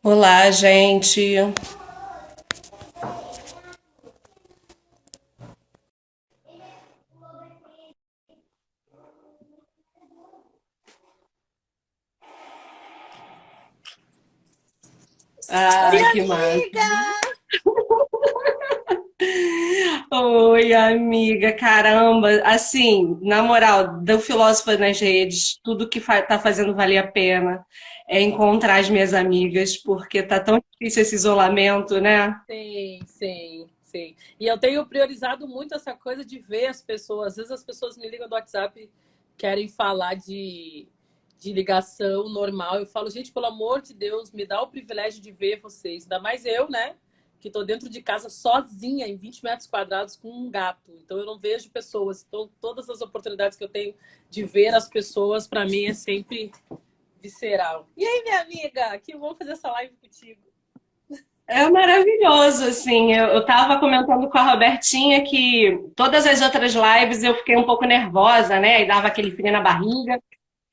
Olá, gente. Oi, Ah, que massa. amiga! Oi, amiga. Caramba. Assim, na moral, do Filósofo nas Redes, tudo que tá fazendo valer a pena é encontrar as minhas amigas, porque tá tão difícil esse isolamento, né? Sim, sim, sim. E eu tenho priorizado muito essa coisa de ver as pessoas. Às vezes as pessoas me ligam do WhatsApp, querem falar de ligação normal. Eu falo, gente, pelo amor de Deus, me dá o privilégio de ver vocês. Ainda mais eu, né? Que tô dentro de casa sozinha, em 20 metros quadrados, com um gato. Então eu não vejo pessoas. Então, todas as oportunidades que eu tenho de ver as pessoas, para mim, é sempre visceral. E aí, minha amiga? Que bom fazer essa live contigo. É maravilhoso, assim. Eu tava comentando com a Robertinha que todas as outras lives eu fiquei um pouco nervosa, né? E dava aquele frio na barriga.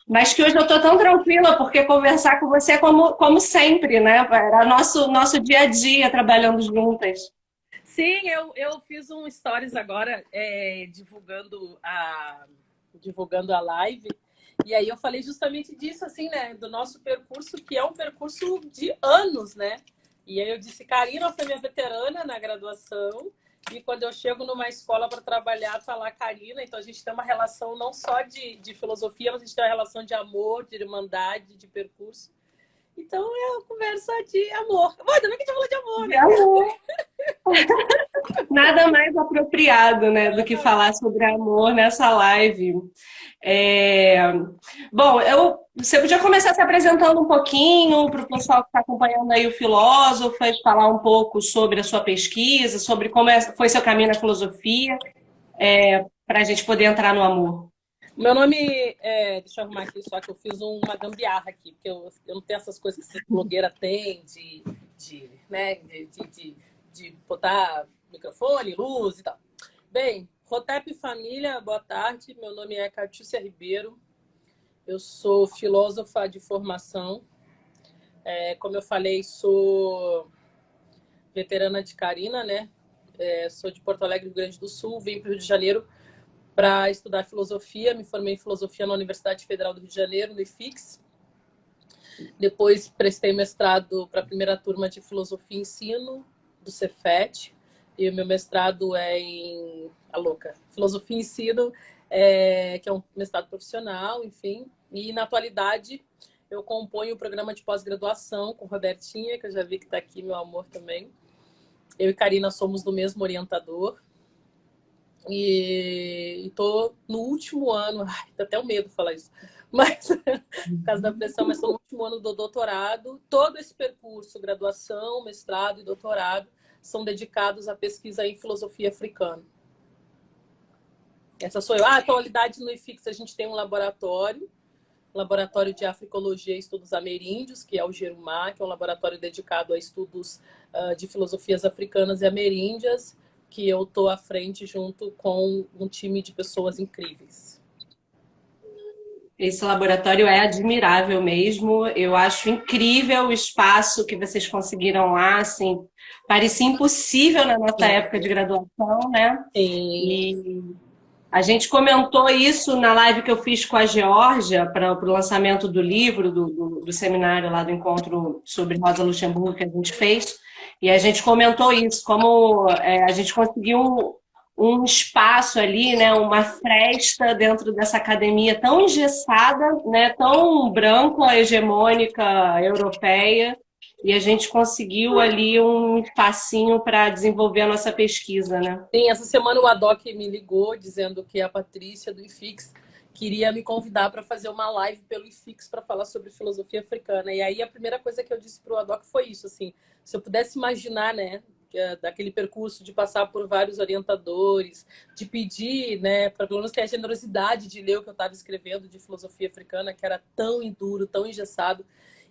Mas que hoje eu tô tão tranquila, porque conversar com você é como sempre, né? Era nosso dia a dia trabalhando juntas. Sim, eu fiz um stories agora divulgando a live. E aí eu falei justamente disso, assim, né? Do nosso percurso, que é um percurso de anos, né? E aí eu disse, Karina foi minha veterana na graduação. E quando eu chego numa escola para trabalhar, tá lá a Karina. Então a gente tem uma relação não só de filosofia, mas a gente tem uma relação de amor, de irmandade, de percurso. Então é uma conversa de amor. Bom, ainda bem que a gente falou de amor, De né? amor. Nada mais apropriado, né, do que falar sobre amor nessa live. É... Bom, você podia começar se apresentando um pouquinho para o pessoal que está acompanhando aí o filósofo, e falar um pouco sobre a sua pesquisa, sobre foi seu caminho na filosofia, para a gente poder entrar no amor. Meu nome é. Deixa eu arrumar aqui, só que eu fiz uma gambiarra aqui, porque eu não tenho essas coisas que essa blogueira tem de botar microfone, luz e tal. Bem, Rotep Família, boa tarde. Meu nome é Catiúcia Ribeiro. Eu sou filósofa de formação. Como eu falei, sou veterana de Carina, né? Sou de Porto Alegre, Rio Grande do Sul. Vim para o Rio de Janeiro para estudar filosofia. Me formei em filosofia na Universidade Federal do Rio de Janeiro, no IFIX. Depois prestei mestrado para a primeira turma de filosofia e ensino do Cefet. E o meu mestrado é em a louca, filosofia e ensino, que é um mestrado profissional, enfim. E na atualidade eu componho o programa de pós-graduação com Robertinha, que eu já vi que está aqui, meu amor também. Eu e Karina somos do mesmo orientador. E estou no último ano, ai, dá até o medo de falar isso, mas por causa da pressão, mas estou no último ano do doutorado. Todo esse percurso, graduação, mestrado e doutorado, são dedicados à pesquisa em filosofia africana. Essa sou eu. Ah, a atualidade no IFIX a gente tem um laboratório de africologia e estudos ameríndios, que é o Gerumá, que é um laboratório dedicado a estudos de filosofias africanas e ameríndias, que eu estou à frente junto com um time de pessoas incríveis. Esse laboratório é admirável mesmo. Eu acho incrível o espaço que vocês conseguiram lá, assim, parecia impossível na nossa época de graduação, né? Sim, E a gente comentou isso na live que eu fiz com a Geórgia para o lançamento do livro, do seminário lá do encontro sobre Rosa Luxemburgo que a gente fez. E a gente comentou isso, como a gente conseguiu um espaço ali, né, uma fresta dentro dessa academia tão engessada, né, tão branca, hegemônica, europeia, e a gente conseguiu ali um espacinho para desenvolver a nossa pesquisa, né? sim, essa semana o Adoc me ligou dizendo que a Patrícia do IFIX queria me convidar para fazer uma live pelo IFIX para falar sobre filosofia africana. E aí a primeira coisa que eu disse para o Adoc foi isso, assim, se eu pudesse imaginar, né, daquele percurso de passar por vários orientadores, de pedir, né, para pelo menos ter a generosidade de ler o que eu estava escrevendo de filosofia africana, que era tão enduro, tão engessado.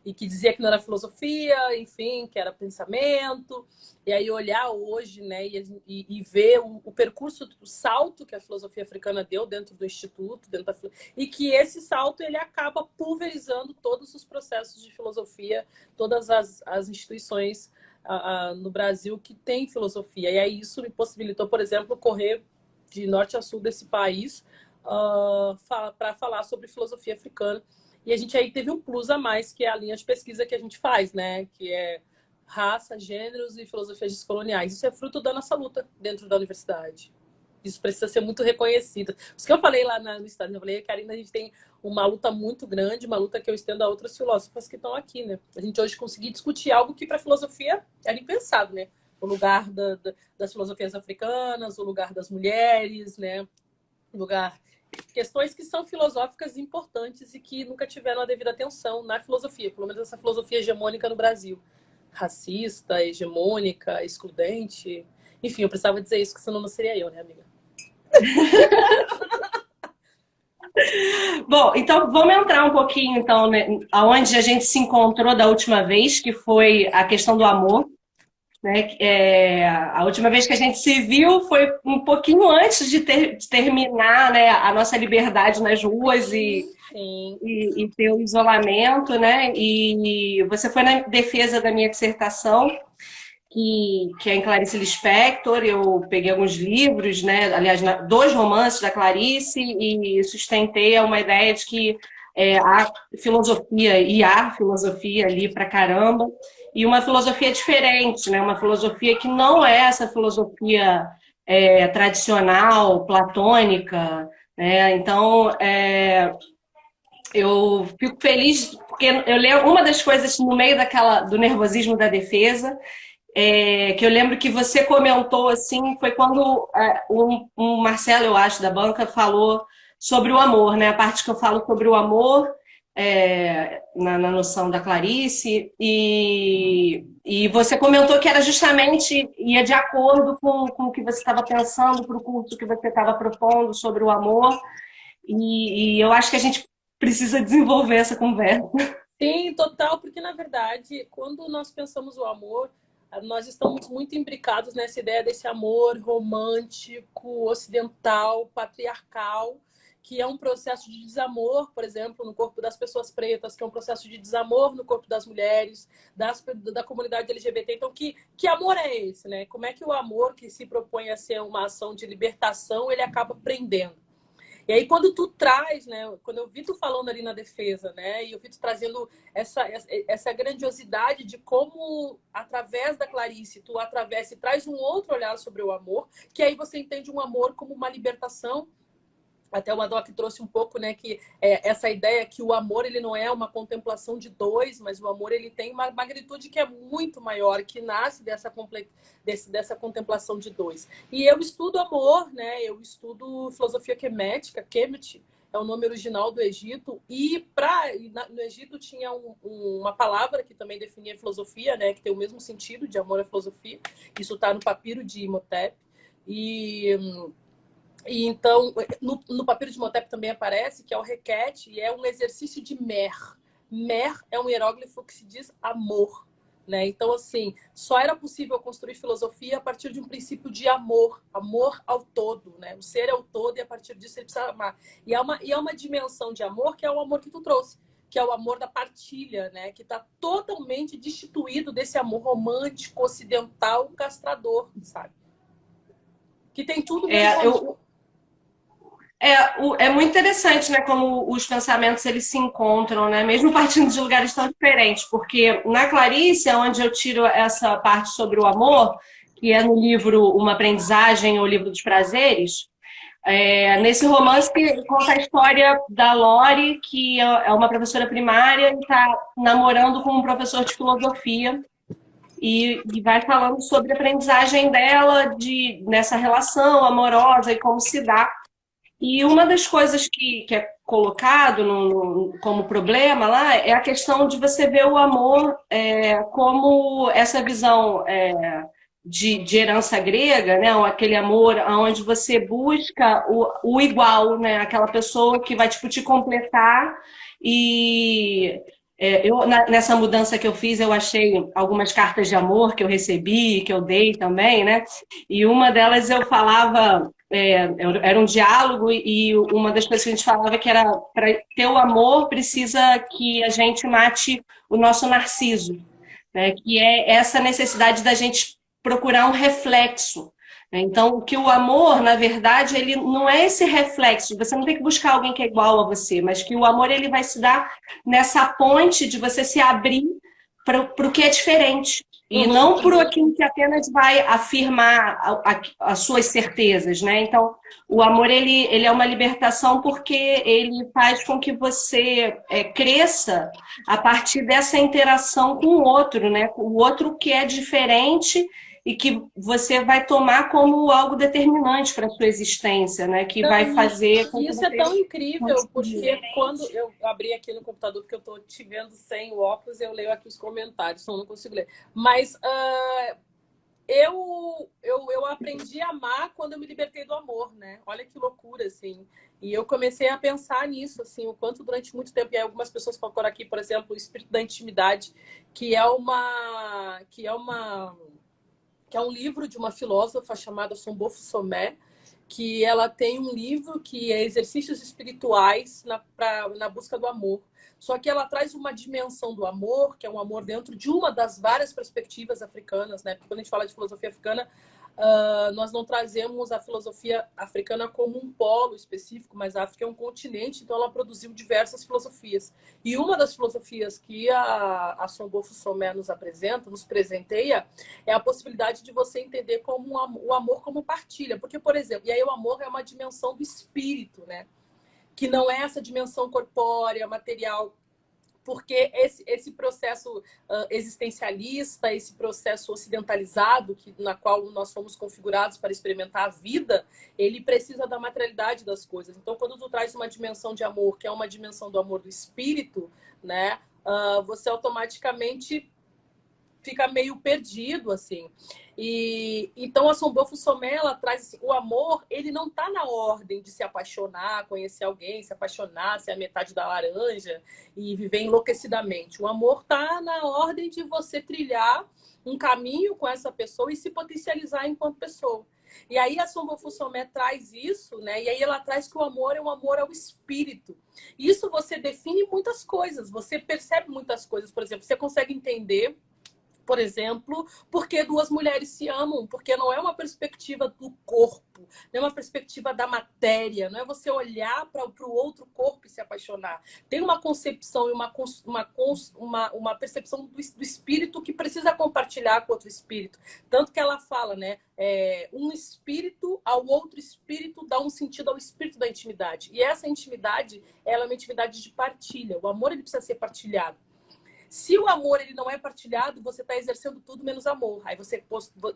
e que dizia que não era filosofia, enfim, que era pensamento. E aí olhar hoje, né, e ver o percurso, o salto que a filosofia africana deu dentro do Instituto, e que esse salto ele acaba pulverizando todos os processos de filosofia, todas as instituições no Brasil que tem filosofia. E aí isso me possibilitou, por exemplo, correr de norte a sul desse país para falar sobre filosofia africana. E a gente aí teve um plus a mais, que é a linha de pesquisa que a gente faz, né? Que é raça, gêneros e filosofias descoloniais. Isso é fruto da nossa luta dentro da universidade. Isso precisa ser muito reconhecido. Isso que eu falei lá no Estado, eu falei, Karina, a gente tem uma luta muito grande, uma luta que eu estendo a outras filósofas que estão aqui, né? A gente hoje conseguir discutir algo que para a filosofia era impensado, né? O lugar das filosofias africanas, o lugar das mulheres, né? O lugar... Questões que são filosóficas importantes e que nunca tiveram a devida atenção na filosofia, pelo menos essa filosofia hegemônica no Brasil. Racista, hegemônica, excludente. Enfim, eu precisava dizer isso, que senão não seria eu, né, amiga? Bom, então vamos entrar um pouquinho então, né, aonde a gente se encontrou da última vez, que foi a questão do amor. Né? A última vez que a gente se viu foi um pouquinho antes de terminar, né, a nossa liberdade nas ruas e ter o isolamento, né? E você foi na defesa da minha dissertação, que é em Clarice Lispector. Eu peguei alguns livros, né? Aliás, 2 romances da Clarice e sustentei uma ideia de que há filosofia ali pra caramba, e uma filosofia diferente, né? Uma filosofia que não é essa filosofia tradicional, platônica, né? Então, eu fico feliz porque eu lembro uma das coisas no meio do nervosismo da defesa, que eu lembro que você comentou assim, foi quando o Marcelo, eu acho, da banca, falou sobre o amor, né? A parte que eu falo sobre o amor, na noção da Clarice, e você comentou que era justamente, ia de acordo com o que você estava pensando para o curso que você estava propondo sobre o amor, e eu acho que a gente precisa desenvolver essa conversa. Sim, total, porque na verdade, quando nós pensamos o amor, nós estamos muito imbricados nessa ideia desse amor romântico, ocidental, patriarcal, que é um processo de desamor, por exemplo, no corpo das pessoas pretas, que é um processo de desamor no corpo das mulheres, da comunidade LGBT. Então, que amor é esse, né? Como é que o amor que se propõe a ser uma ação de libertação, ele acaba prendendo? E aí, quando tu traz, né? Quando eu vi tu falando ali na defesa, né? E eu vi tu trazendo essa grandiosidade de como, através da Clarice, tu atravessa e traz um outro olhar sobre o amor, que aí você entende um amor como uma libertação. Até o Madoc trouxe um pouco, né, que essa ideia que o amor ele não é uma contemplação de dois, mas o amor ele tem uma magnitude que é muito maior, que nasce dessa contemplação de dois. E eu estudo amor, né? Eu estudo filosofia quemética, Kemet é o nome original do Egito, e no Egito tinha uma palavra que também definia filosofia, né, que tem o mesmo sentido de amor à filosofia. Isso está no papiro de Imhotep. E então, no papiro de Imhotep também aparece que é o requete e é um exercício de mer. Mer é um hieróglifo que se diz amor, né? Então, assim, só era possível construir filosofia a partir de um princípio de amor, amor ao todo, né? O ser é o todo e a partir disso ele precisa amar. E é uma dimensão de amor que é o amor que tu trouxe, que é o amor da partilha, né? Que está totalmente destituído desse amor romântico, ocidental, castrador, sabe? Que tem tudo mesmo. É muito interessante, né, como os pensamentos eles se encontram, né, mesmo partindo de lugares tão diferentes, porque na Clarice, onde eu tiro essa parte sobre o amor, que é no livro Uma Aprendizagem, ou Livro dos Prazeres, nesse romance que conta a história da Lori, que é uma professora primária e está namorando com um professor de filosofia, e vai falando sobre a aprendizagem dela nessa relação amorosa e como se dá. E uma das coisas que é colocado como problema lá é a questão de você ver o amor como essa visão de herança grega, né? Aquele amor onde você busca o igual, né? Aquela pessoa que vai tipo, te completar Nessa mudança que eu fiz, eu achei algumas cartas de amor que eu recebi, que eu dei também, né? E uma delas eu falava, era um diálogo, e uma das coisas que a gente falava que era para ter o amor precisa que a gente mate o nosso narciso, né? Que é essa necessidade da gente procurar um reflexo. Então, que o amor, na verdade, ele não é esse reflexo. Você não tem que buscar alguém que é igual a você, mas que o amor ele vai se dar nessa ponte de você se abrir para o que é diferente. E não por aquilo que apenas vai afirmar as suas certezas, né? Então, o amor, ele é uma libertação porque ele faz com que você cresça a partir dessa interação com o outro, né? Com o outro que é diferente e que você vai tomar como algo determinante para a sua existência, né? Que vai fazer com que isso é você tão incrível, porque quando eu abri aqui no computador, porque eu estou te vendo sem o óculos, eu leio aqui os comentários, então eu não consigo ler. Mas eu aprendi a amar quando eu me libertei do amor, né? Olha que loucura, assim. E eu comecei a pensar nisso, assim, o quanto durante muito tempo, e aí algumas pessoas falam aqui, por exemplo, o espírito da intimidade, que é um livro de uma filósofa chamada Sombofo Somé, que ela tem um livro que é Exercícios Espirituais na busca do amor. Só que ela traz uma dimensão do amor, que é um amor dentro de uma das várias perspectivas africanas, né? Porque quando a gente fala de filosofia africana, nós não trazemos a filosofia africana como um polo específico, mas a África é um continente, então ela produziu diversas filosofias. E uma das filosofias que a Sombofo Somé nos apresenta, nos presenteia, é a possibilidade de você entender como o amor como partilha. Porque, por exemplo, e aí o amor é uma dimensão do espírito, né? Que não é essa dimensão corpórea, material, porque esse processo existencialista, esse processo ocidentalizado, na qual nós fomos configurados para experimentar a vida, ele precisa da materialidade das coisas. Então, quando tu traz uma dimensão de amor, que é uma dimensão do amor do espírito, né, você automaticamente fica meio perdido, assim. E então a Sombofo Somé, ela traz assim, o amor, ele não está na ordem de se apaixonar, conhecer alguém, se apaixonar, ser a metade da laranja e viver enlouquecidamente. O amor está na ordem de você trilhar um caminho com essa pessoa e se potencializar enquanto pessoa. E aí a Sombofo Somé traz isso, né? E aí ela traz que o amor é um amor ao espírito. Isso você define muitas coisas, você percebe muitas coisas. Por exemplo, você consegue entender, por exemplo, porque duas mulheres se amam, porque não é uma perspectiva do corpo, não é uma perspectiva da matéria, não é você olhar para o outro corpo e se apaixonar. Tem uma concepção e uma percepção do espírito que precisa compartilhar com outro espírito. Tanto que ela fala, né? Um espírito ao outro espírito dá um sentido ao espírito da intimidade. E essa intimidade, ela é uma intimidade de partilha. O amor ele precisa ser partilhado. Se o amor ele não é partilhado, você está exercendo tudo menos amor.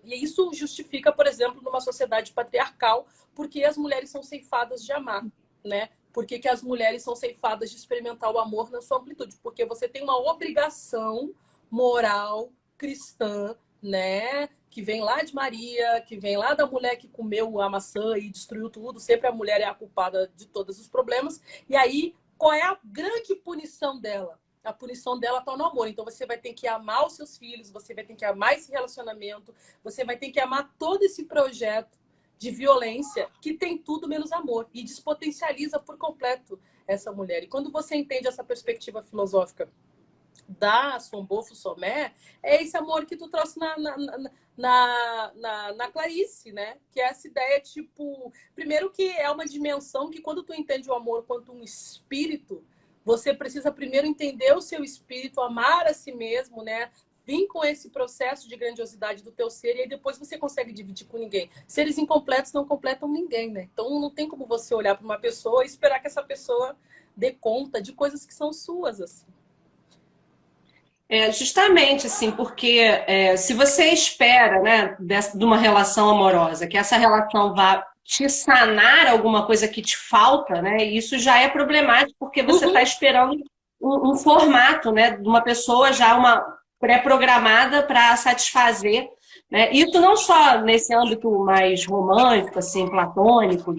E isso justifica, por exemplo, numa sociedade patriarcal, porque as mulheres são ceifadas de amar, né? Por que as mulheres são ceifadas de experimentar o amor na sua amplitude? Porque você tem uma obrigação moral cristã, né? Que vem lá de Maria, que vem lá da mulher que comeu a maçã e destruiu tudo. Sempre a mulher é a culpada de todos os problemas. E aí, qual é a grande punição dela? A punição dela está no amor. Então você vai ter que amar os seus filhos, você vai ter que amar esse relacionamento, você vai ter que amar todo esse projeto de violência que tem tudo menos amor e despotencializa por completo essa mulher. E quando você entende essa perspectiva filosófica da Sombofo Somé, é esse amor que tu trouxe na Clarice, né? Que é essa ideia, tipo, primeiro que é uma dimensão que quando tu entende o amor quanto um espírito, você precisa primeiro entender o seu espírito, amar a si mesmo, né? Vir com esse processo de grandiosidade do teu ser e aí depois você consegue dividir com ninguém. Seres incompletos não completam ninguém, né? Então não tem como você olhar para uma pessoa e esperar que essa pessoa dê conta de coisas que são suas, assim. Justamente assim, porque se você espera, né, de uma relação amorosa, que essa relação vá te sanar alguma coisa que te falta, né, isso já é problemático, porque você está esperando um formato, né, de uma pessoa já uma pré-programada para satisfazer né? Isso não só nesse âmbito mais romântico, assim, platônico,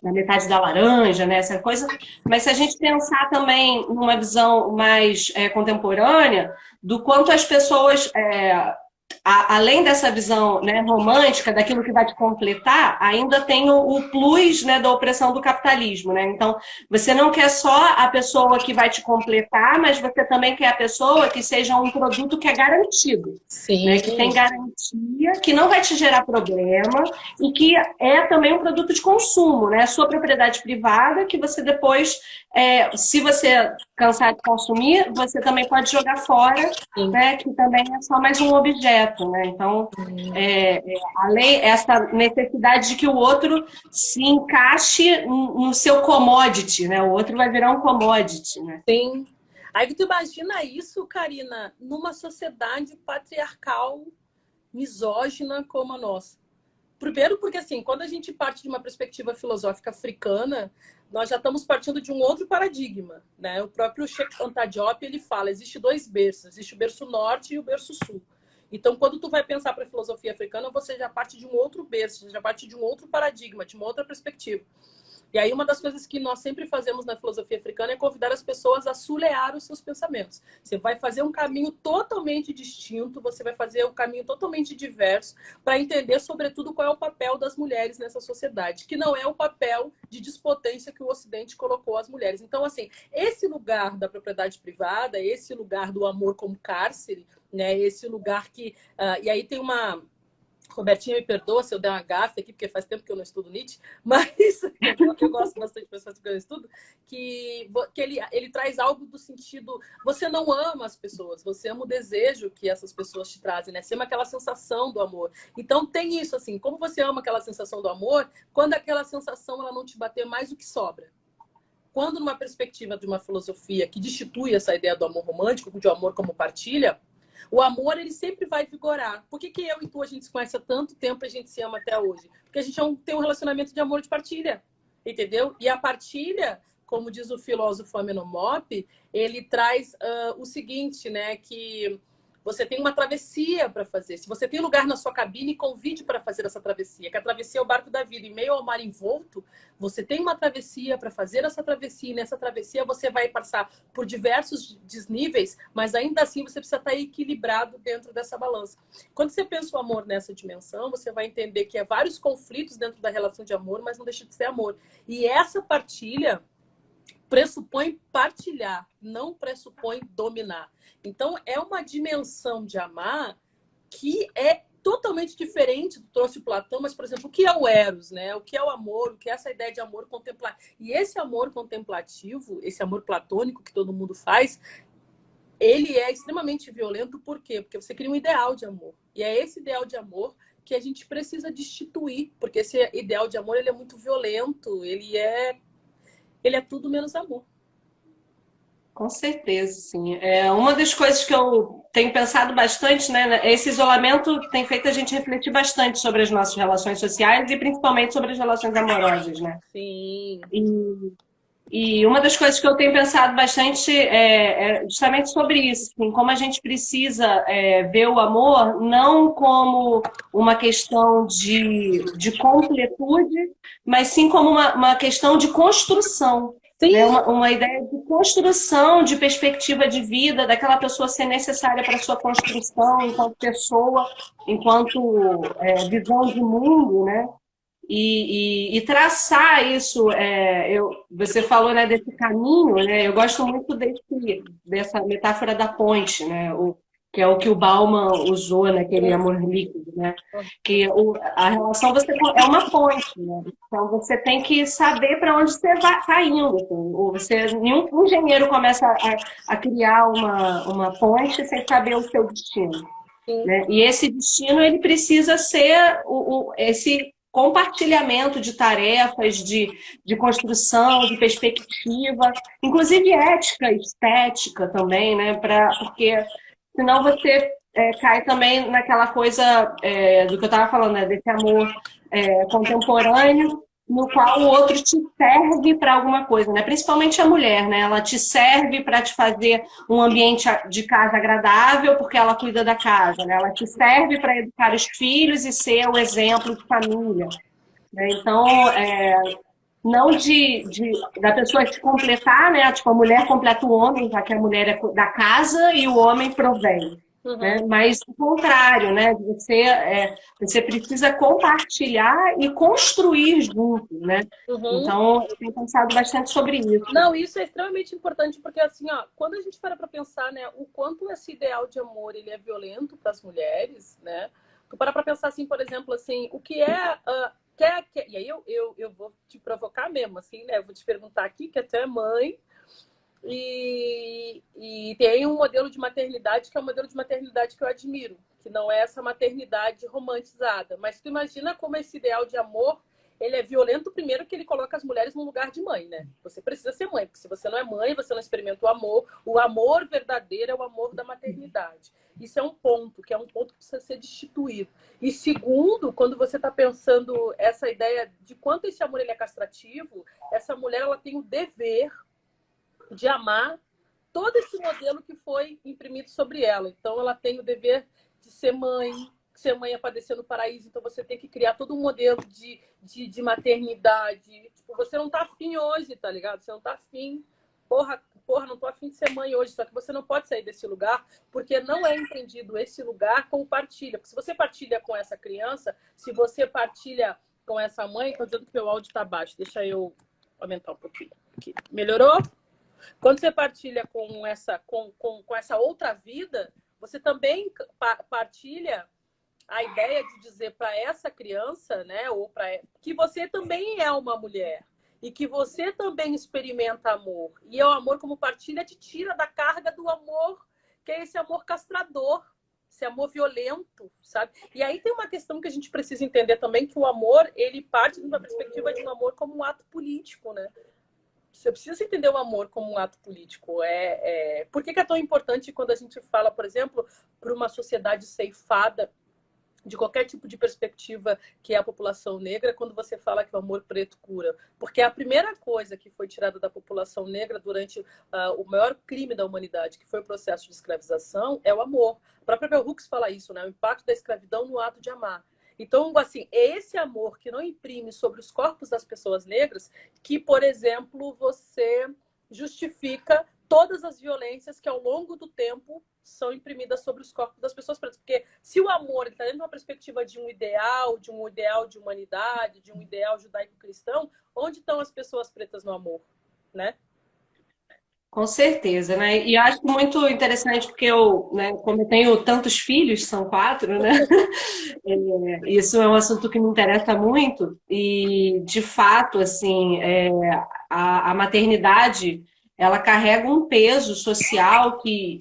da metade da laranja, né? Essa coisa, mas se a gente pensar também numa visão mais contemporânea, do quanto as pessoas além dessa visão, né, romântica, daquilo que vai te completar, ainda tem o plus, né, da opressão do capitalismo, né? Então, você não quer só a pessoa que vai te completar, mas você também quer a pessoa que seja um produto que é garantido, né? Sim. Que tem garantia, que não vai te gerar problema e que é também um produto de consumo, né? Sua propriedade privada, que você depois, se você cansar de consumir, você também pode jogar fora, né? Que também é só mais um objeto, né? Então, além essa necessidade de que o outro se encaixe no seu commodity, né? O outro vai virar um commodity, né? Sim. Aí tu imagina isso, Karina, numa sociedade patriarcal, misógina como a nossa. Primeiro porque, assim, quando a gente parte de uma perspectiva filosófica africana, nós já estamos partindo de um outro paradigma, né? O próprio Cheikh Anta Diop, ele fala, existe dois berços, existe o berço norte e o berço sul. Então, quando tu vai pensar para a filosofia africana, você já parte de um outro berço, já parte de um outro paradigma, de uma outra perspectiva. E aí uma das coisas que nós sempre fazemos na filosofia africana é convidar as pessoas a sulear os seus pensamentos. Você vai fazer um caminho totalmente distinto, você vai fazer um caminho totalmente diverso para entender, sobretudo, qual é o papel das mulheres nessa sociedade, que não é o papel de despotência que o Ocidente colocou às mulheres. Então, assim, esse lugar da propriedade privada, esse lugar do amor como cárcere, né, esse lugar que... e aí tem uma... Robertinha, me perdoa se eu der uma gafe aqui, porque faz tempo que eu não estudo Nietzsche, mas eu gosto bastante de pessoas que eu estudo, que ele traz algo do sentido, você não ama as pessoas, você ama o desejo que essas pessoas te trazem, né? Você ama aquela sensação do amor. Então tem isso, assim, como você ama aquela sensação do amor, quando aquela sensação ela não te bater mais, o que sobra? Quando numa perspectiva de uma filosofia que destitui essa ideia do amor romântico, de amor como partilha, o amor, ele sempre vai vigorar. Por que eu e tu, a gente se conhece há tanto tempo e a gente se ama até hoje? Porque a gente tem um relacionamento de amor de partilha, entendeu? E a partilha, como diz o filósofo Amenhotep, ele traz o seguinte, né, que você tem uma travessia para fazer. Se você tem lugar na sua cabine, convide para fazer essa travessia. Que a travessia é o barco da vida. Em meio ao mar envolto, você tem uma travessia para fazer essa travessia. E nessa travessia você vai passar por diversos desníveis, mas ainda assim você precisa estar equilibrado dentro dessa balança. Quando você pensa o amor nessa dimensão, você vai entender que há vários conflitos dentro da relação de amor, mas não deixa de ser amor. E essa partilha pressupõe partilhar, não pressupõe dominar. Então, é uma dimensão de amar que é totalmente diferente do trouxe Platão, mas, por exemplo, o que é o Eros, né? O que é o amor, o que é essa ideia de amor contemplativo. E esse amor contemplativo, esse amor platônico que todo mundo faz, ele é extremamente violento, por quê? Porque você cria um ideal de amor. E é esse ideal de amor que a gente precisa destituir, porque esse ideal de amor ele é muito violento, ele é tudo menos amor. Com certeza, sim. Uma das coisas que eu tenho pensado bastante, né, esse isolamento tem feito a gente refletir bastante sobre as nossas relações sociais e principalmente sobre as relações amorosas, né? Sim. E uma das coisas que eu tenho pensado bastante é justamente sobre isso, assim, como a gente precisa ver o amor não como uma questão de completude, mas sim como uma questão de construção. Né? Uma ideia de construção, de perspectiva de vida, daquela pessoa ser necessária para a sua construção enquanto pessoa, enquanto visão de mundo, né? E traçar isso, você falou, né, desse caminho, né? Eu gosto muito dessa metáfora da ponte, né? Que é o que o Bauman usou naquele Amor Líquido, né? Que a relação é uma ponte, né? Então você tem que saber para onde você está indo. Assim. Nenhum engenheiro começa a criar uma ponte sem saber o seu destino. Né? E esse destino ele precisa ser esse compartilhamento de tarefas, de construção, de perspectiva, inclusive ética, estética também, né? Porque senão você cai também naquela coisa do que eu estava falando, né? Desse amor contemporâneo, no qual o outro te serve para alguma coisa, né? Principalmente a mulher, né? Ela te serve para te fazer um ambiente de casa agradável, porque ela cuida da casa, né? Ela te serve para educar os filhos e ser o exemplo de família, né? Então, não da pessoa se completar, né? Tipo, a mulher completa o homem, já que a mulher é da casa e o homem provém. Né? Mas o contrário, né? Você precisa compartilhar e construir junto, né? Então, eu tenho pensado bastante sobre isso. Não, isso é extremamente importante, porque assim, ó, quando a gente para pensar, né, o quanto esse ideal de amor ele é violento para as mulheres, né? Tu para pensar assim, por exemplo, assim, o que é e aí eu vou te provocar mesmo, assim, né? Eu vou te perguntar aqui, que até é mãe, e tem um modelo de maternidade que é um modelo de maternidade que eu admiro, que não é essa maternidade romantizada. Mas tu imagina como esse ideal de amor, ele é violento, primeiro que ele coloca as mulheres no lugar de mãe, né? Você precisa ser mãe, porque se você não é mãe, você não experimenta o amor verdadeiro é o amor da maternidade. Isso é um ponto, que é um ponto que precisa ser destituído. E segundo, quando você está pensando essa ideia de quanto esse amor ele é castrativo, essa mulher ela tem o dever de amar todo esse modelo que foi imprimido sobre ela. Então, ela tem o dever de ser mãe, ser mãe é padecer no paraíso, então você tem que criar todo um modelo de maternidade. Tipo, você não tá afim hoje, tá ligado? Você não tá afim. Porra, não tô afim de ser mãe hoje, só que você não pode sair desse lugar, porque não é entendido esse lugar como partilha. Porque se você partilha com essa criança, se você partilha com essa mãe, tô dizendo que meu áudio tá baixo, deixa eu aumentar um pouquinho aqui. Melhorou? Quando você partilha com essa outra vida, você também partilha a ideia de dizer para essa criança, né, ou que você também é uma mulher e que você também experimenta amor. E o amor como partilha te tira da carga do amor, que é esse amor castrador, esse amor violento, sabe? E aí tem uma questão que a gente precisa entender também, que o amor, ele parte de uma perspectiva de um amor como um ato político, né? Você precisa entender o amor como um ato político. Por que é tão importante quando a gente fala, por exemplo, para uma sociedade ceifada de qualquer tipo de perspectiva que é a população negra, quando você fala que o amor preto cura? Porque a primeira coisa que foi tirada da população negra durante o maior crime da humanidade, que foi o processo de escravização, é o amor. A própria Bell Hooks fala isso, né? O impacto da escravidão no ato de amar. Então, assim, é esse amor que não imprime sobre os corpos das pessoas negras que, por exemplo, você justifica todas as violências que ao longo do tempo são imprimidas sobre os corpos das pessoas pretas. Porque se o amor está dentro de uma perspectiva de um ideal de humanidade, de um ideal judaico-cristão, onde estão as pessoas pretas no amor, né? Com certeza, né? E eu acho muito interessante porque eu, né, como eu tenho tantos filhos, são 4, né? Isso é um assunto que me interessa muito e, de fato, assim, a maternidade, ela carrega um peso social que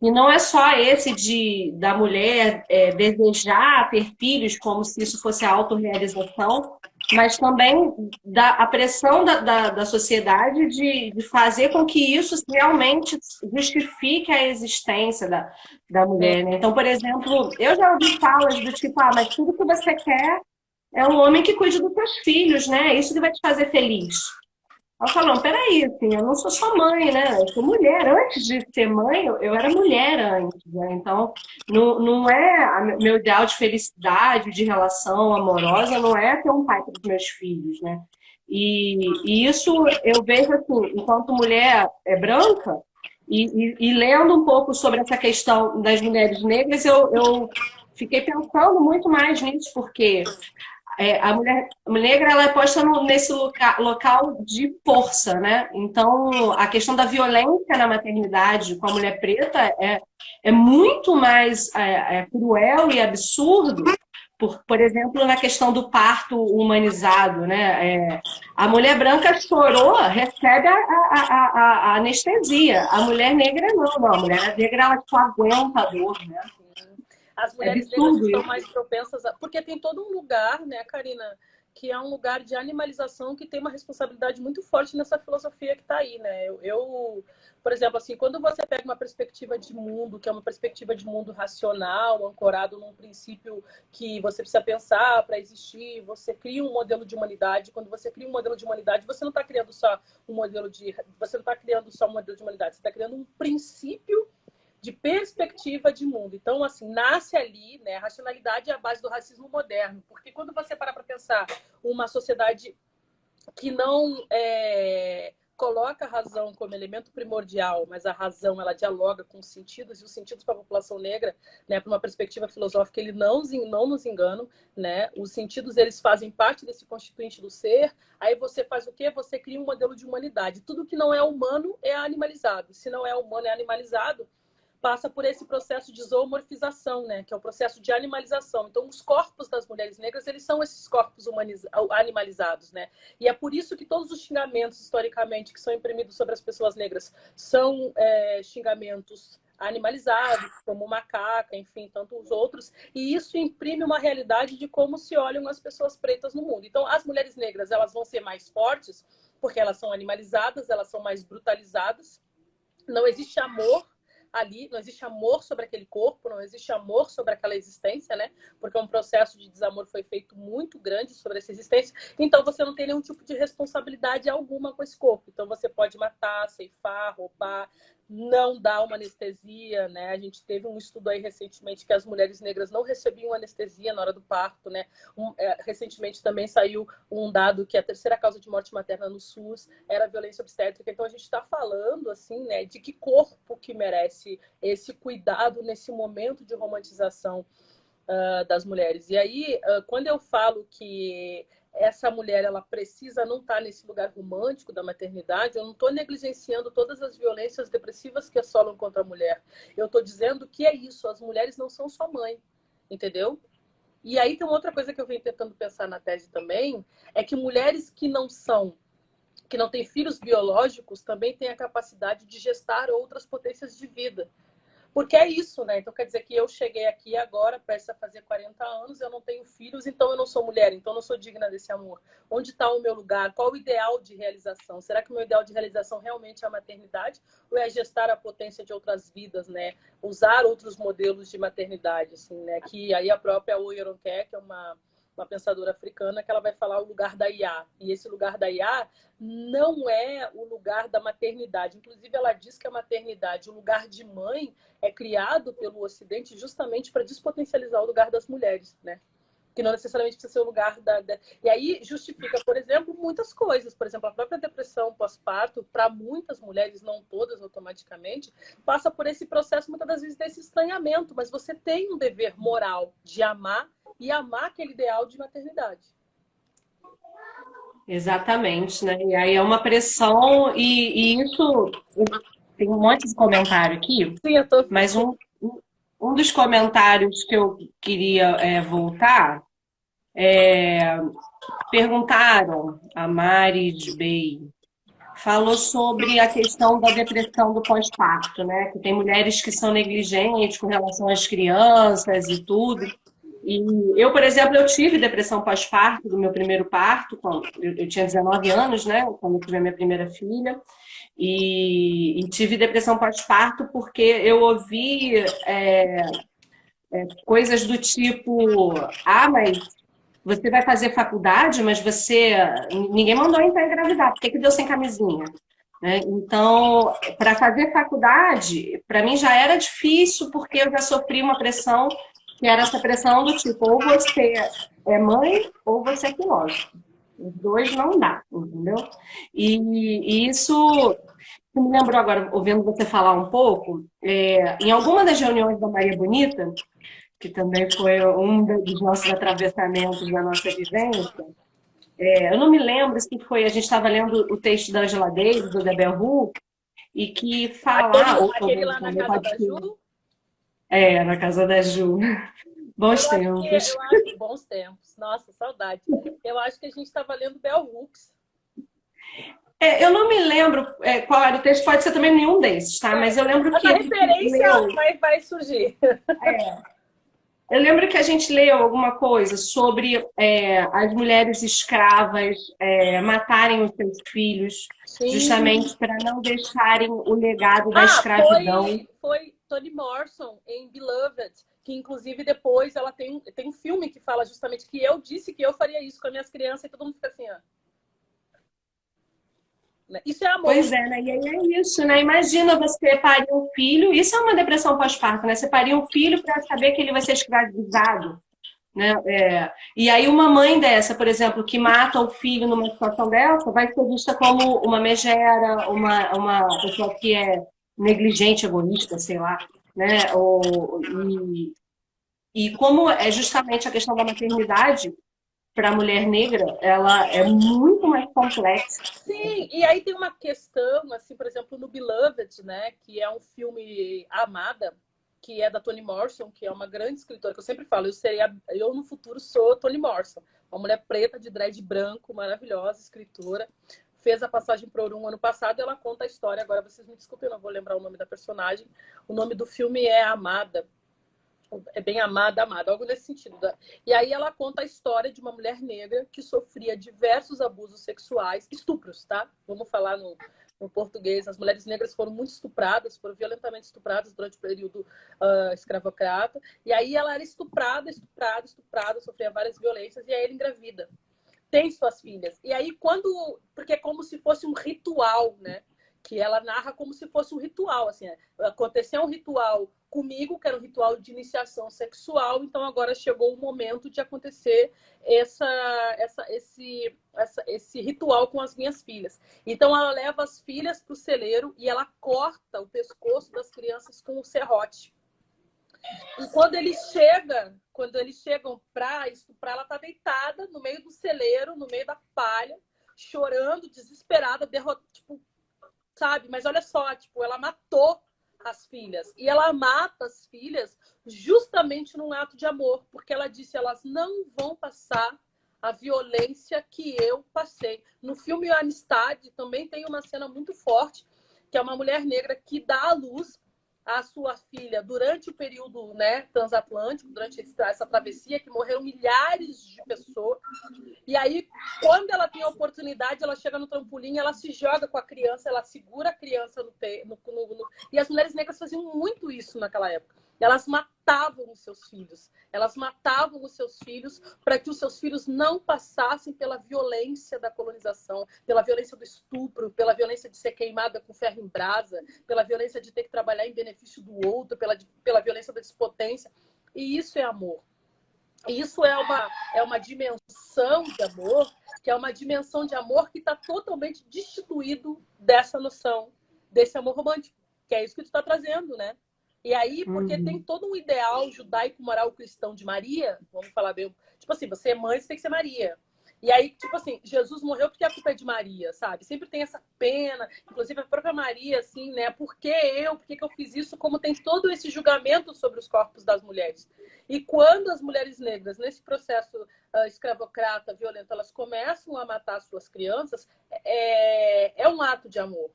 não é só esse da mulher desejar ter filhos como se isso fosse a autorrealização, mas também a pressão da sociedade de fazer com que isso realmente justifique a existência da mulher, né? Então, por exemplo, eu já ouvi falas do tipo, mas tudo que você quer é um homem que cuide dos seus filhos, né? Isso que vai te fazer feliz. Eu falo, não, peraí, assim, eu não sou só mãe, né? Eu sou mulher. Antes de ser mãe, eu era mulher antes, né? Então, não é meu ideal de felicidade, de relação amorosa, não é ter um pai para os meus filhos, né? E isso eu vejo assim, enquanto mulher branca, e lendo um pouco sobre essa questão das mulheres negras, eu fiquei pensando muito mais nisso, porque a mulher negra ela é posta nesse local de força, né? Então, a questão da violência na maternidade com a mulher preta é muito mais cruel e absurdo, por exemplo, na questão do parto humanizado, né? A mulher branca chorou, recebe a anestesia. A mulher negra não. A mulher negra ela só aguenta a dor, né? As mulheres negras estão mais propensas porque tem todo um lugar, né, Karina, que é um lugar de animalização que tem uma responsabilidade muito forte nessa filosofia que está aí, né? Por exemplo, assim, quando você pega uma perspectiva de mundo, que é uma perspectiva de mundo racional, ancorado num princípio que você precisa pensar para existir, você cria um modelo de humanidade. Quando você cria um modelo de humanidade, você não está criando só um modelo de... Você não está criando só um modelo de humanidade, você está criando um princípio de perspectiva de mundo. Então, assim, nasce ali, né? A racionalidade é a base do racismo moderno. Porque quando você para pensar uma sociedade que não coloca a razão como elemento primordial, mas a razão, ela dialoga com os sentidos, e os sentidos para a população negra, né, para uma perspectiva filosófica, ele não nos enganam, né? Os sentidos, eles fazem parte desse constituinte do ser. Aí você faz o quê? Você cria um modelo de humanidade. Tudo que não é humano é animalizado. Se não é humano, é animalizado, passa por esse processo de zoomorfização, né? Que é o processo de animalização. Então, os corpos das mulheres negras, eles são esses corpos animalizados, né? E é por isso que todos os xingamentos, historicamente, que são imprimidos sobre as pessoas negras são xingamentos animalizados, como macaca, enfim, tantos outros. E isso imprime uma realidade de como se olham as pessoas pretas no mundo. Então, as mulheres negras, elas vão ser mais fortes porque elas são animalizadas, elas são mais brutalizadas. Não existe amor ali, não existe amor sobre aquele corpo, não existe amor sobre aquela existência, né? Porque um processo de desamor foi feito muito grande sobre essa existência. Então você não tem nenhum tipo de responsabilidade alguma com esse corpo. Então você pode matar, ceifar, roubar, não dar uma anestesia, né? A gente teve um estudo aí recentemente que as mulheres negras não recebiam anestesia na hora do parto, né? Recentemente também saiu um dado que a terceira causa de morte materna no SUS era a violência obstétrica. Então a gente está falando, assim, né, de que corpo que merece esse cuidado nesse momento de romantização das mulheres. E aí, quando eu falo que essa mulher, ela precisa não estar nesse lugar romântico da maternidade, eu não estou negligenciando todas as violências depressivas que assolam contra a mulher. Eu estou dizendo que é isso, as mulheres não são só mãe, entendeu? E aí tem uma outra coisa que eu venho tentando pensar na tese também, é que mulheres que não têm filhos biológicos também têm a capacidade de gestar outras potências de vida. Porque é isso, né? Então quer dizer que eu cheguei aqui agora, prestes a fazer 40 anos, eu não tenho filhos, então eu não sou mulher, então eu não sou digna desse amor. Onde está o meu lugar? Qual o ideal de realização? Será que o meu ideal de realização realmente é a maternidade? Ou é gestar a potência de outras vidas, né? Usar outros modelos de maternidade, assim, né? Que aí a própria Oyeronke, que é uma pensadora africana, que ela vai falar o lugar da Iá. E esse lugar da Iá não é o lugar da maternidade. Inclusive, ela diz que a maternidade, o lugar de mãe, é criado pelo Ocidente justamente para despotencializar o lugar das mulheres, né? Que não necessariamente precisa ser o lugar E aí justifica, por exemplo, muitas coisas. Por exemplo, a própria depressão pós-parto, para muitas mulheres, não todas automaticamente, passa por esse processo, muitas das vezes, desse estranhamento. Mas você tem um dever moral de amar e amar aquele ideal de maternidade. Exatamente, né? E aí é uma pressão, e isso tem um monte de comentário aqui, Sim, eu tô... mas um dos comentários que eu queria voltar, perguntaram, a Maris Bey falou sobre a questão da depressão do pós-parto, né? Que tem mulheres que são negligentes com relação às crianças e tudo. E eu, por exemplo, eu tive depressão pós-parto do meu primeiro parto, quando eu tinha 19 anos, né? Quando eu tive a minha primeira filha. E tive depressão pós-parto porque eu ouvi coisas do tipo: ah, mas você vai fazer faculdade, mas ninguém mandou então engravidar, por que deu sem camisinha? Né? Então, para fazer faculdade, para mim já era difícil, porque eu já sofri uma pressão, que era essa pressão do tipo: ou você é mãe, ou você é filósofo. Os dois não dá, entendeu? E isso me lembrou agora, ouvindo você falar um pouco, em alguma das reuniões da Maria Bonita, que também foi um dos nossos atravessamentos da nossa vivência. Eu não me lembro se foi, a gente estava lendo o texto da Angela Davis, do Debel Hooke, e que fala... Aquele lá na casa da Ju? Na casa da Ju. Bons tempos. Eu acho bons tempos. Nossa, saudade. Eu acho que a gente estava lendo Bell Hooks. Eu não me lembro qual era o texto, pode ser também nenhum desses, tá? Mas eu lembro que... A referência vai surgir. Eu lembro que a gente leu alguma coisa sobre as mulheres escravas matarem os seus filhos, Sim. justamente para não deixarem o legado da Ah, escravidão. foi Toni Morrison em Beloved, que inclusive depois ela tem um filme que fala justamente que eu disse que eu faria isso com as minhas crianças e todo mundo fica assim, ó. Isso é amor. Pois é, né? E aí é isso, né? Imagina você parir um filho, isso é uma depressão pós-parto, né? Você parir um filho para saber que ele vai ser escravizado, né? E aí uma mãe dessa, por exemplo, que mata o filho numa situação dessa, vai ser vista como uma megera, uma pessoa que é negligente, egoísta, sei lá, né? E como é justamente a questão da maternidade para a mulher negra, ela é muito mais complexa. Sim, e aí tem uma questão, assim, por exemplo, no Beloved, né, que é um filme Amada, que é da Toni Morrison, que é uma grande escritora, que eu sempre falo, eu no futuro sou Toni Morrison, uma mulher preta de dread branco, maravilhosa, escritora, fez a Passagem por Ouro ano passado, e ela conta a história, agora vocês me desculpem, eu não vou lembrar o nome da personagem, o nome do filme é Amada, é bem amada, amada, algo nesse sentido. E aí ela conta a história de uma mulher negra que sofria diversos abusos sexuais, estupros, tá? Vamos falar no português. As mulheres negras foram muito estupradas, foram violentamente estupradas durante o período escravocrata. E aí ela era estuprada, sofria várias violências, e aí ela engravida. Tem suas filhas. E aí porque é como se fosse um ritual, né? Que ela narra como se fosse um ritual, assim, aconteceu um ritual comigo, que era um ritual de iniciação sexual, então agora chegou o momento de acontecer esse ritual com as minhas filhas. Então ela leva as filhas para o celeiro e ela corta o pescoço das crianças com o serrote. E quando eles chegam para estuprar, ela tá deitada no meio do celeiro, no meio da palha, chorando, desesperada, tipo, sabe? Mas olha só, tipo, ela matou as filhas. E ela mata as filhas justamente num ato de amor, porque ela disse, elas não vão passar a violência que eu passei. No filme Amistade também tem uma cena muito forte, que é uma mulher negra que dá à luz a sua filha durante o período, né, transatlântico, durante essa travessia, que morreram milhares de pessoas. E aí, quando ela tem a oportunidade, ela chega no trampolim, ela se joga com a criança, ela segura a criança E as mulheres negras faziam muito isso naquela época. Elas matavam os seus filhos. Elas matavam os seus filhos para que os seus filhos não passassem pela violência da colonização, pela violência do estupro, pela violência de ser queimada com ferro em brasa, pela violência de ter que trabalhar em benefício do outro, pela violência da despotência. E isso é amor. Isso é uma dimensão de amor, que é uma dimensão de amor que está totalmente destituído dessa noção, desse amor romântico, que é isso que tu está trazendo, né? E aí, porque tem todo um ideal judaico, moral, cristão de Maria, vamos falar bem, tipo assim, você é mãe, você tem que ser Maria. E aí, tipo assim, Jesus morreu porque a culpa é de Maria, sabe? Sempre tem essa pena, inclusive a própria Maria, assim, né? Por que eu? Por que eu fiz isso? Como tem todo esse julgamento sobre os corpos das mulheres. E quando as mulheres negras, nesse processo escravocrata, violento, elas começam a matar suas crianças, é um ato de amor.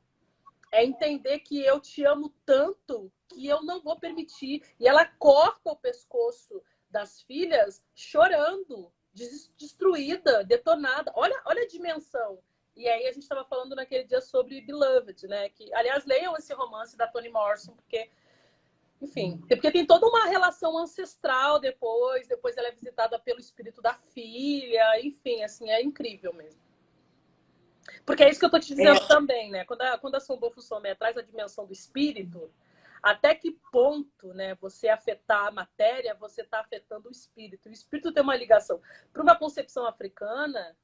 É entender que eu te amo tanto que eu não vou permitir. E ela corta o pescoço das filhas chorando, destruída, detonada. Olha a dimensão. E aí a gente estava falando naquele dia sobre Beloved, né? Que, aliás, leiam esse romance da Toni Morrison, porque enfim, porque tem toda uma relação ancestral depois ela é visitada pelo espírito da filha, enfim, assim, é incrível mesmo. Porque é isso que eu tô te dizendo também, né? Quando a Sombra Fussomé traz a dimensão do espírito, até que ponto, né, você afetar a matéria, você está afetando o espírito. O espírito tem uma ligação. Para uma concepção africana,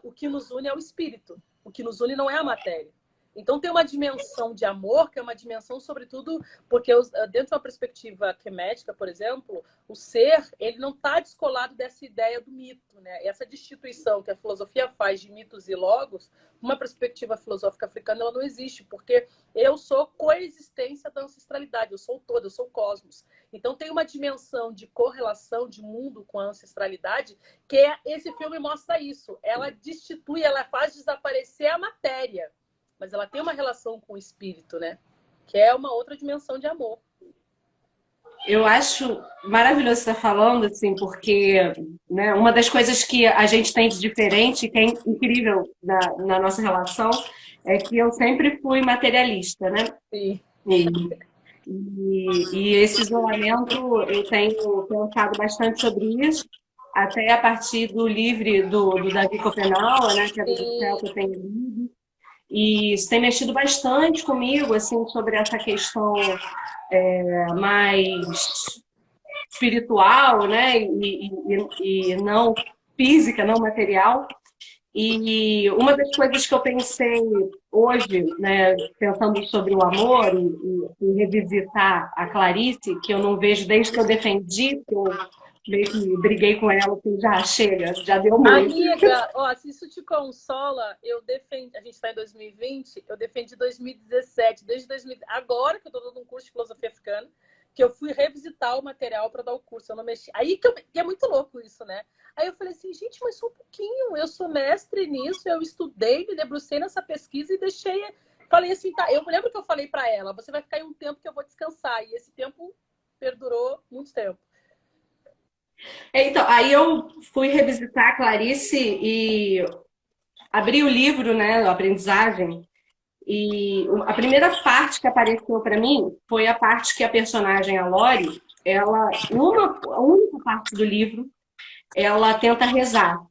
o que nos une é o espírito. O que nos une não é a matéria. Então tem uma dimensão de amor, que é uma dimensão, sobretudo, porque dentro de uma perspectiva quemética, por exemplo, o ser, ele não está descolado dessa ideia do mito, né? Essa destituição que a filosofia faz de mitos e logos, uma perspectiva filosófica africana, ela não existe, porque eu sou coexistência da ancestralidade, eu sou o todo, eu sou o cosmos. Então tem uma dimensão de correlação de mundo com a ancestralidade, que esse filme mostra isso. Ela destitui, ela faz desaparecer a matéria, mas ela tem uma relação com o espírito, né? Que é uma outra dimensão de amor. Eu acho maravilhoso você estar falando, assim, porque, né, uma das coisas que a gente tem de diferente, que é incrível na nossa relação, é que eu sempre fui materialista, né? Sim. E, e esse isolamento, eu tenho pensado bastante sobre isso, até a partir do livro do Davi Copenau, né, que é do céu que eu Sim. tenho lido. E isso tem mexido bastante comigo, assim, sobre essa questão mais espiritual, né? E não física, não material. E uma das coisas que eu pensei hoje, né, pensando sobre o amor e revisitar a Clarice, que eu não vejo desde que eu defendi, que eu meio que briguei com ela, que já chega, já deu muito. Amiga, ó, se isso te consola, eu defendi, a gente está em 2020, eu defendi 2017, desde 2000, agora que eu estou dando um curso de filosofia africana, que eu fui revisitar o material para dar o curso, eu não mexi. Aí que é muito louco isso, né? Aí eu falei assim, gente, mas só um pouquinho, eu sou mestre nisso, eu estudei, me debrucei nessa pesquisa e deixei, falei assim, tá, eu lembro que eu falei para ela, você vai ficar aí um tempo que eu vou descansar, e esse tempo perdurou muito tempo. Então, aí eu fui revisitar a Clarice e abri o livro, né, a aprendizagem, e a primeira parte que apareceu para mim foi a parte que a personagem, a Lori, ela, numa a única parte do livro, ela tenta rezar,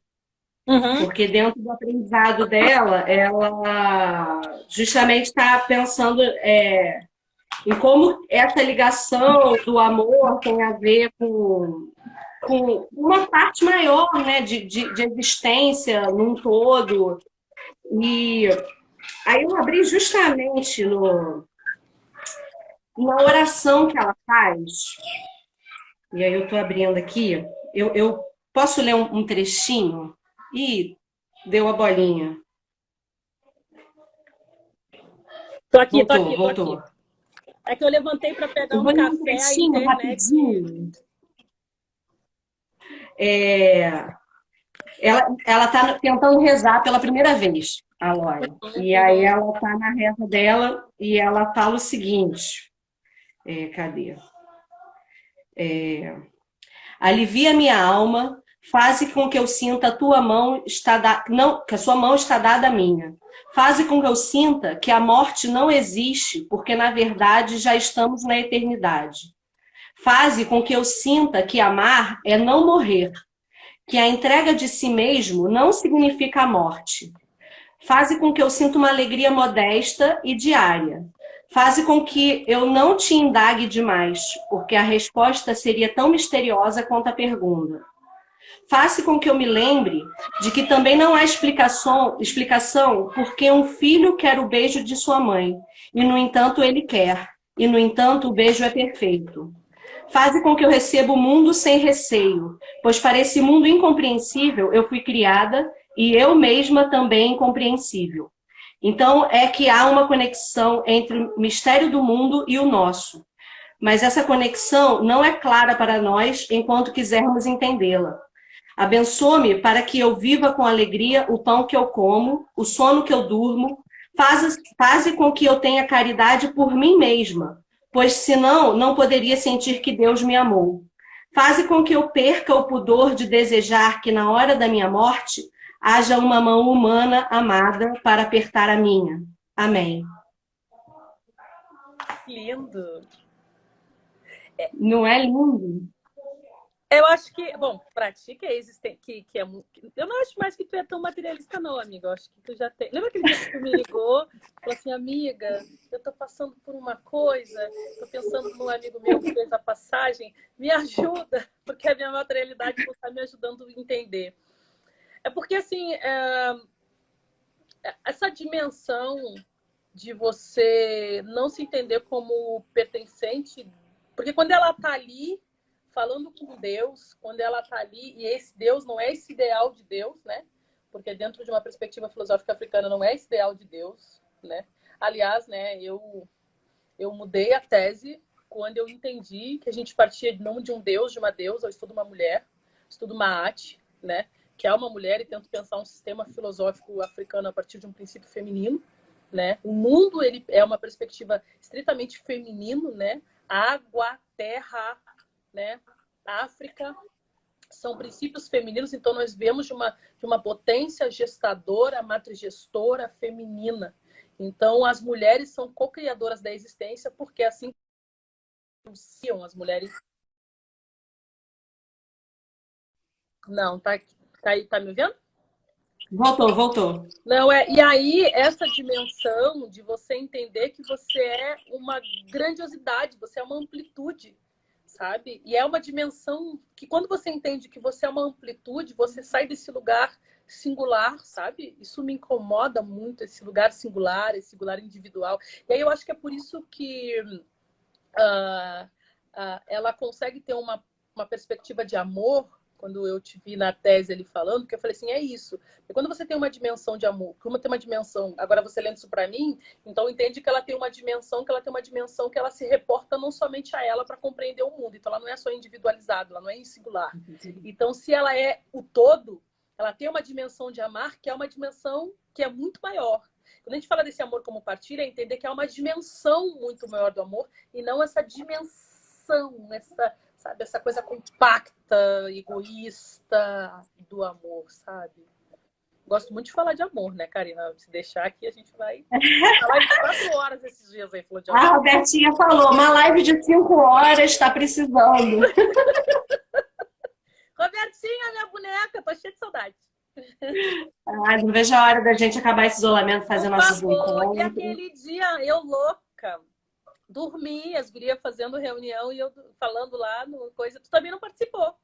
Uhum. porque dentro do aprendizado dela, ela justamente está pensando em como essa ligação do amor tem a ver com uma parte maior, né, de existência num todo. E aí eu abri justamente na oração que ela faz, e aí eu estou abrindo aqui, eu posso ler um trechinho? Ih, deu a bolinha. Tô Voltou, aqui, tô voltou. aqui. É que eu levantei para pegar Eu um vou ler um café, a trechinho internet. rapidinho. É, ela está tentando rezar pela primeira vez, a Lore. E aí Uhum. ela está na reza dela e ela fala o seguinte: cadê? Alivia minha alma, faze com que eu sinta a tua mão está não, que a sua mão está dada à minha. Faze com que eu sinta que a morte não existe, porque na verdade já estamos na eternidade. Faze com que eu sinta que amar é não morrer, que a entrega de si mesmo não significa a morte. Faze com que eu sinta uma alegria modesta e diária. Faze com que eu não te indague demais, porque a resposta seria tão misteriosa quanto a pergunta. Faça com que eu me lembre de que também não há explicação porque um filho quer o beijo de sua mãe, e no entanto ele quer, e no entanto o beijo é perfeito. Faze com que eu receba o mundo sem receio, pois para esse mundo incompreensível eu fui criada e eu mesma também incompreensível. Então é que há uma conexão entre o mistério do mundo e o nosso. Mas essa conexão não é clara para nós enquanto quisermos entendê-la. Abençoa-me para que eu viva com alegria o pão que eu como, o sono que eu durmo. Faze com que eu tenha caridade por mim mesma, pois senão não poderia sentir que Deus me amou. Faze com que eu perca o pudor de desejar que na hora da minha morte haja uma mão humana amada para apertar a minha. Amém. Lindo. Não é lindo? Eu acho que, bom, pra ti que é existente, que é muito. Eu não acho mais que tu é tão materialista, não, amiga. Eu acho que tu já tem. Lembra aquele dia que tu me ligou? Falou assim, amiga, eu tô passando por uma coisa, tô pensando num amigo meu que fez a passagem, me ajuda, porque a minha materialidade não tá me ajudando a entender. É porque, assim, essa dimensão de você não se entender como pertencente, porque quando ela tá ali falando com Deus, quando ela tá ali, e esse Deus não é esse ideal de Deus, né? Porque dentro de uma perspectiva filosófica africana não é esse ideal de Deus, né? Aliás, né, eu mudei a tese quando eu entendi que a gente partia não de um Deus, de uma deusa, eu estudo uma mulher, estudo Maat, né? Que é uma mulher e tento pensar um sistema filosófico africano a partir de um princípio feminino, né? O mundo ele é uma perspectiva estritamente feminino, né? Água, terra, né? África, são princípios femininos, então nós vemos de uma potência gestadora, matrigestora feminina. Então, as mulheres são co-criadoras da existência, porque assim anunciam as mulheres. Não, tá aí, tá me vendo? Voltou. Não, e aí, essa dimensão de você entender que você é uma grandiosidade, você é uma amplitude, sabe? E é uma dimensão que, quando você entende que você é uma amplitude, você sai desse lugar singular, sabe? Isso me incomoda muito, esse lugar singular individual. E aí eu acho que é por isso que ela consegue ter uma perspectiva de amor. Quando eu te vi na tese ele falando, porque eu falei assim, é isso. E quando você tem uma dimensão de amor, como tem uma dimensão, agora você lendo isso para mim, então entende que ela tem uma dimensão, que ela se reporta não somente a ela para compreender o mundo. Então ela não é só individualizada, ela não é singular. Então se ela é o todo, ela tem uma dimensão de amar que é uma dimensão que é muito maior. Quando a gente fala desse amor como partilha, é entender que é uma dimensão muito maior do amor e não essa dimensão, sabe, essa coisa compacta, egoísta do amor, sabe? Gosto muito de falar de amor, né, Karina? Se deixar aqui, a gente vai falar de 4 horas esses dias aí falando de amor. A Robertinha falou, uma live de 5 horas está precisando. Robertinha, minha boneca, tô cheia de saudade. Ai, não vejo a hora da gente acabar esse isolamento, fazer nossos encontros. E aquele dia, eu louca, dormi, as gurias fazendo reunião e eu falando lá no coisa. Tu também não participou.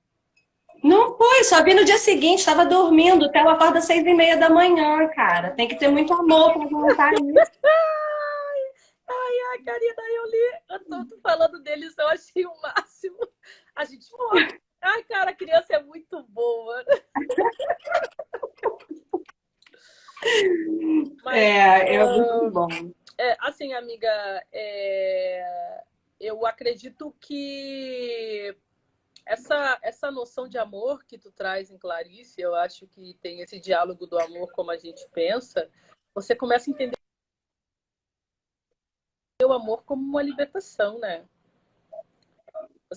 Não foi, só vi no dia seguinte, estava dormindo, até eu acordo às 6h30 da manhã, cara. Tem que ter muito amor para aguentar isso. Ai, Karina, eu tô falando deles, eu achei o máximo. A gente morre. Ai, cara, a criança é muito boa. Mas, É muito bom. Assim, amiga, eu acredito que essa noção de amor que tu traz em Clarice, eu acho que tem esse diálogo do amor como a gente pensa, você começa a entender o amor como uma libertação, né?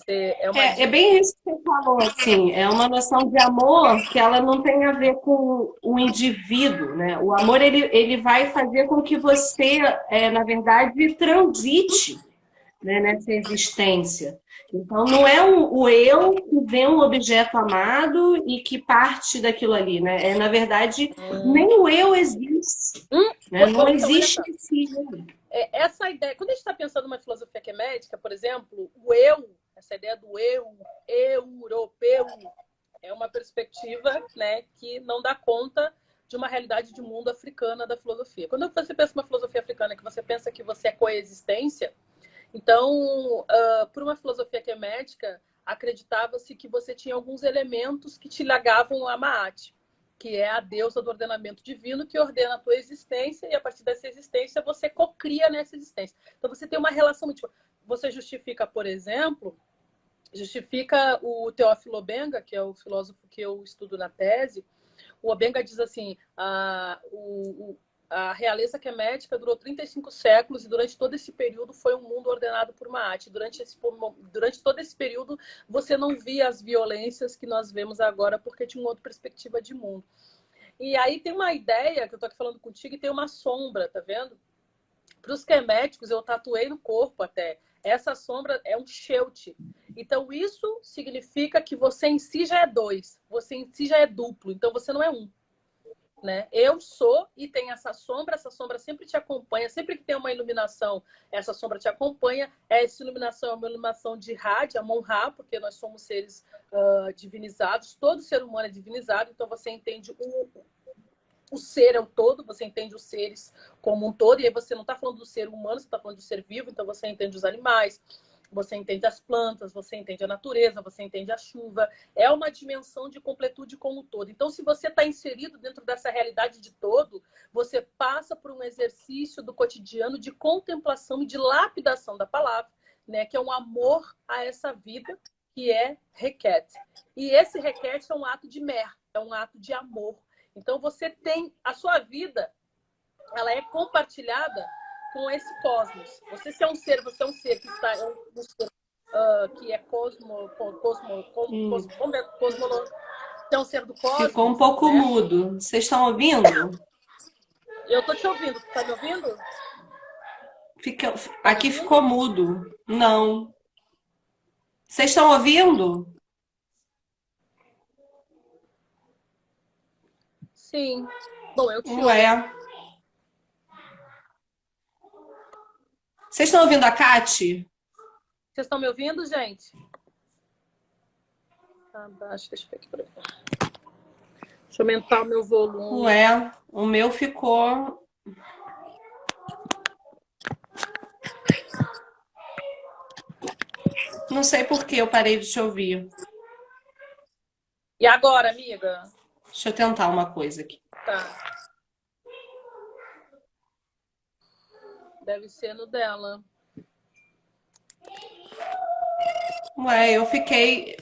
É bem isso que você falou, assim, é uma noção de amor que ela não tem a ver com o indivíduo, né? O amor, ele vai fazer com que você, na verdade, transite, né, nessa existência. Então, não é o eu que vê um objeto amado e que parte daquilo ali, né? Na verdade, nem o eu existe. Né? Não existe esse eu. Essa ideia, quando a gente está pensando numa filosofia que é médica, por exemplo, o eu, essa ideia do eu, europeu, é uma perspectiva, né, que não dá conta de uma realidade de mundo africana da filosofia. Quando você pensa numa filosofia africana, que você pensa que você é coexistência, então, por uma filosofia que é médica, acreditava-se que você tinha alguns elementos que te ligavam a Maat, que é a deusa do ordenamento divino, que ordena a tua existência, e a partir dessa existência você cocria nessa existência. Então você tem uma relação muito... Você justifica, por exemplo, o Teófilo Obenga, que é o filósofo que eu estudo na tese. O Obenga diz assim, a realeza quemética durou 35 séculos e durante todo esse período foi um mundo ordenado por Maat. Durante todo esse período você não via as violências que nós vemos agora porque tinha uma outra perspectiva de mundo. E aí tem uma ideia, que eu tô aqui falando contigo, e tem uma sombra, tá vendo? Para os queméticos, eu tatuei no corpo até. Essa sombra é um sheut. Então isso significa que você em si já é 2, você em si já é duplo, então você não é um. Né? Eu sou e tem essa sombra sempre te acompanha, sempre que tem uma iluminação, essa sombra te acompanha. Essa iluminação é uma iluminação de Ra, de Amon-Ra, porque nós somos seres divinizados, todo ser humano é divinizado, então você entende o ser é o todo, você entende os seres como um todo, e aí você não está falando do ser humano, você está falando do ser vivo, então você entende os animais, você entende as plantas, você entende a natureza, você entende a chuva. É uma dimensão de completude como um todo. Então, se você está inserido dentro dessa realidade de todo, você passa por um exercício do cotidiano de contemplação e de lapidação da palavra, né? Que é um amor a essa vida, que é requete. E esse requete é um ato de mer, é um ato de amor. Então, você tem a sua vida, ela é compartilhada com esse cosmos. Você é um ser que está... que é é um ser do Ficou um cosmos, pouco né? mudo. Vocês estão ouvindo? Eu tô te ouvindo. Tá me ouvindo? Fica... Tá me Aqui ouvindo? ficou mudo. Não. Vocês estão ouvindo? Sim. Bom, eu te Ué. ouço. Vocês estão ouvindo a Cati? Vocês estão me ouvindo, gente? Abaixo, deixa eu ver aqui por aqui. Deixa eu aumentar o meu volume. Ué, o meu ficou. Não sei por que eu parei de te ouvir. E agora, amiga? Deixa eu tentar uma coisa aqui. Tá. Deve ser no dela. Ué, eu fiquei.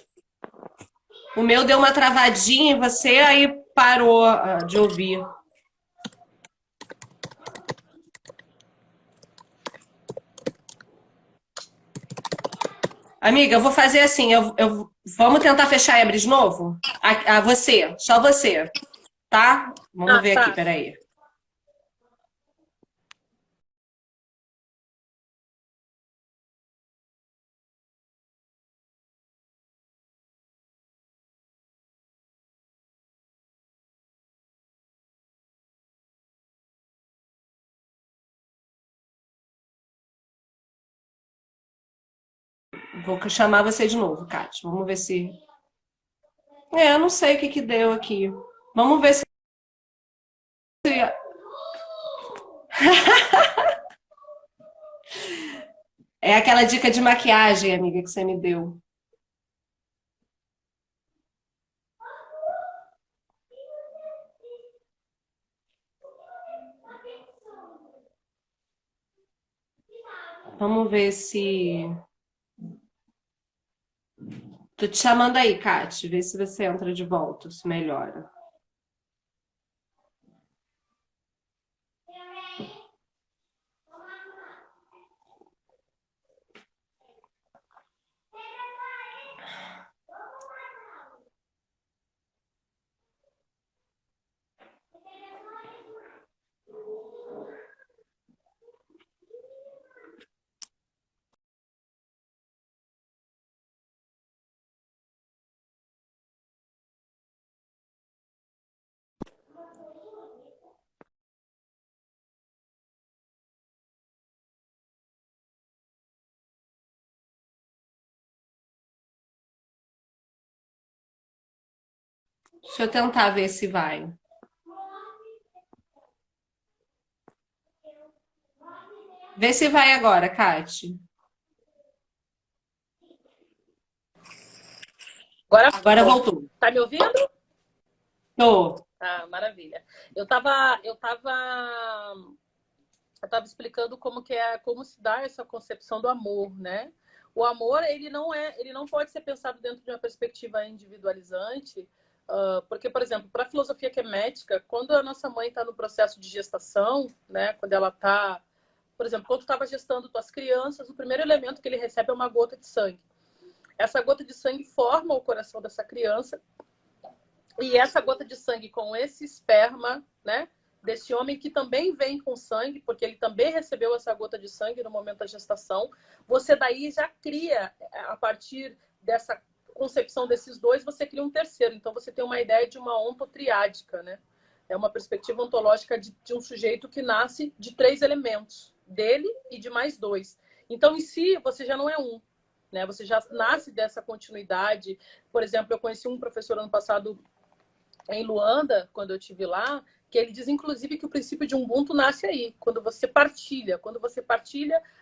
O meu deu uma travadinha e você aí parou de ouvir. Amiga, eu vou fazer assim. Vamos tentar fechar e abrir de novo? Você, só você, tá? Vamos ver aqui, Tá. peraí. Vou chamar você de novo, Kátia. Vamos ver se. Eu não sei o que que deu aqui. Vamos ver se. É aquela dica de maquiagem, amiga, que você me deu. Vamos ver se. Tô te chamando aí, Kátia. Vê se você entra de volta, se melhora. Deixa eu tentar ver se vai. Vê se vai agora, Kátia. Agora voltou. Tá me ouvindo? Tô. Ah, maravilha. Eu tava explicando como se dá essa concepção do amor, né? O amor, ele não pode ser pensado dentro de uma perspectiva individualizante, porque, por exemplo, para a filosofia quemética, quando a nossa mãe está no processo de gestação, né? Quando ela está, por exemplo, quando tu estava gestando tuas crianças, o primeiro elemento que ele recebe é uma gota de sangue. Essa gota de sangue forma o coração dessa criança. E essa gota de sangue com esse esperma, né, desse homem que também vem com sangue, porque ele também recebeu essa gota de sangue no momento da gestação, você daí já cria, a partir dessa concepção desses dois, você cria um terceiro. Então você tem uma ideia de uma ontotriádica, né? É uma perspectiva ontológica de um sujeito que nasce de 3 elementos, dele e de mais 2. Então, em si, você já não é um, né? Você já nasce dessa continuidade. Por exemplo, eu conheci um professor ano passado em Luanda, quando eu estive lá, que ele diz, inclusive, que o princípio de Ubuntu nasce aí, quando você partilha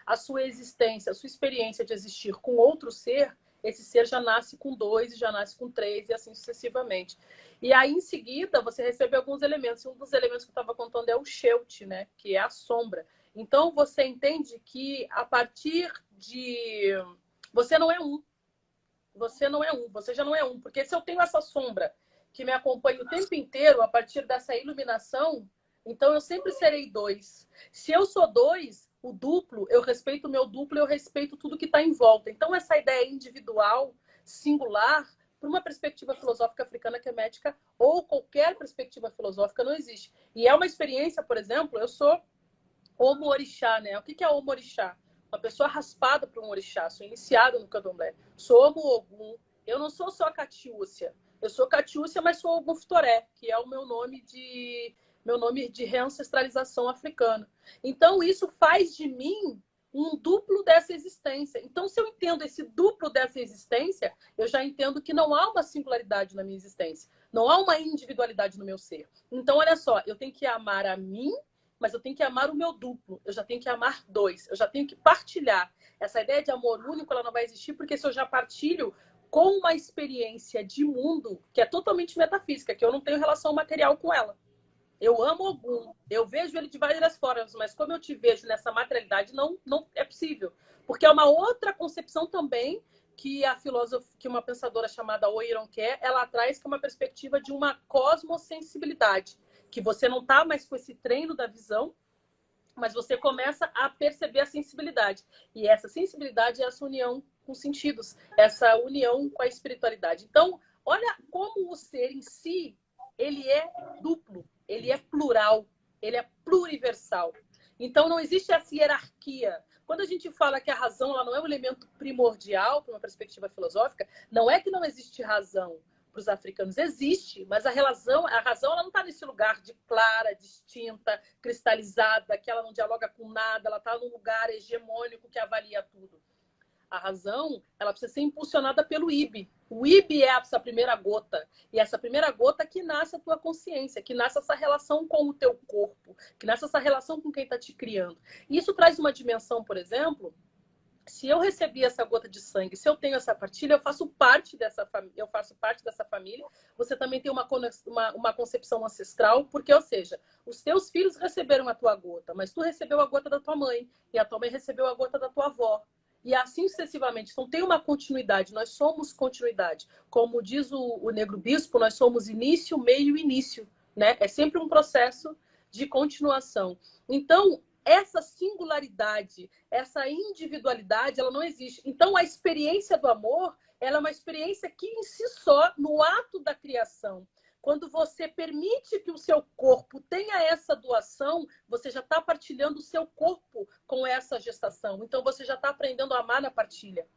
a sua existência, a sua experiência de existir com outro ser, esse ser já nasce com 2, já nasce com 3 e assim sucessivamente. E aí, em seguida, você recebe alguns elementos. Um dos elementos que eu estava contando é o Sheut, né? Que é a sombra. Então, você entende que a partir de... Você não é um. Você não é um. Você já não é um. Porque se eu tenho essa sombra que me acompanha o tempo inteiro, a partir dessa iluminação, então eu sempre serei 2. Se eu sou 2, o duplo, eu respeito o meu duplo, eu respeito tudo que está em volta. Então, essa ideia individual, singular, para uma perspectiva filosófica africana quemética ou qualquer perspectiva filosófica não existe. E é uma experiência, por exemplo, eu sou homo orixá, né? O que é homo orixá? Uma pessoa raspada para um orixá, sou iniciada no candomblé. Sou homo ogum. Eu não sou só Catiúcia. Eu sou Catiúcia, mas sou Ogum Fitoré, que é o meu nome de reancestralização africana. Então, isso faz de mim um duplo dessa existência. Então, se eu entendo esse duplo dessa existência, eu já entendo que não há uma singularidade na minha existência. Não há uma individualidade no meu ser. Então, olha só, eu tenho que amar a mim, mas eu tenho que amar o meu duplo. Eu já tenho que amar dois. Eu já tenho que partilhar. Essa ideia de amor único, ela não vai existir, porque se eu já partilho com uma experiência de mundo que é totalmente metafísica, que eu não tenho relação material com ela. Eu amo Ogum, eu vejo ele de várias formas, mas como eu te vejo nessa materialidade, não é possível. Porque é uma outra concepção também que a filósofa, que uma pensadora chamada Oironquer, ela traz, que é uma perspectiva de uma cosmosensibilidade, que você não está mais com esse treino da visão, mas você começa a perceber a sensibilidade. E essa sensibilidade é essa união com sentidos, essa união com a espiritualidade. Então, olha como o ser em si, ele é duplo, ele é plural, ele é pluriversal. Então, não existe essa hierarquia. Quando a gente fala que a razão ela não é um elemento primordial para uma perspectiva filosófica, não é que não existe razão para os africanos. Existe, mas a razão ela não está nesse lugar de clara, distinta, cristalizada, que ela não dialoga com nada, ela está num lugar hegemônico que avalia tudo. A razão, ela precisa ser impulsionada pelo IB. O IB é essa primeira gota. E essa primeira gota que nasce a tua consciência, que nasce essa relação com o teu corpo, que nasce essa relação com quem está te criando. E isso traz uma dimensão, por exemplo, se eu recebi essa gota de sangue, se eu tenho essa partilha, eu faço parte dessa família. Você também tem uma concepção ancestral, porque, ou seja, os teus filhos receberam a tua gota, mas tu recebeu a gota da tua mãe, e a tua mãe recebeu a gota da tua avó. E assim sucessivamente. Então tem uma continuidade, nós somos continuidade. Como diz o Negro Bispo, nós somos início, meio e início, né? É sempre um processo de continuação. Então, essa singularidade, essa individualidade, ela não existe. Então, a experiência do amor, ela é uma experiência que, em si só, no ato da criação, quando você permite que o seu corpo tenha essa doação, você já está partilhando o seu corpo com essa gestação. Então, você já está aprendendo a amar na partilha.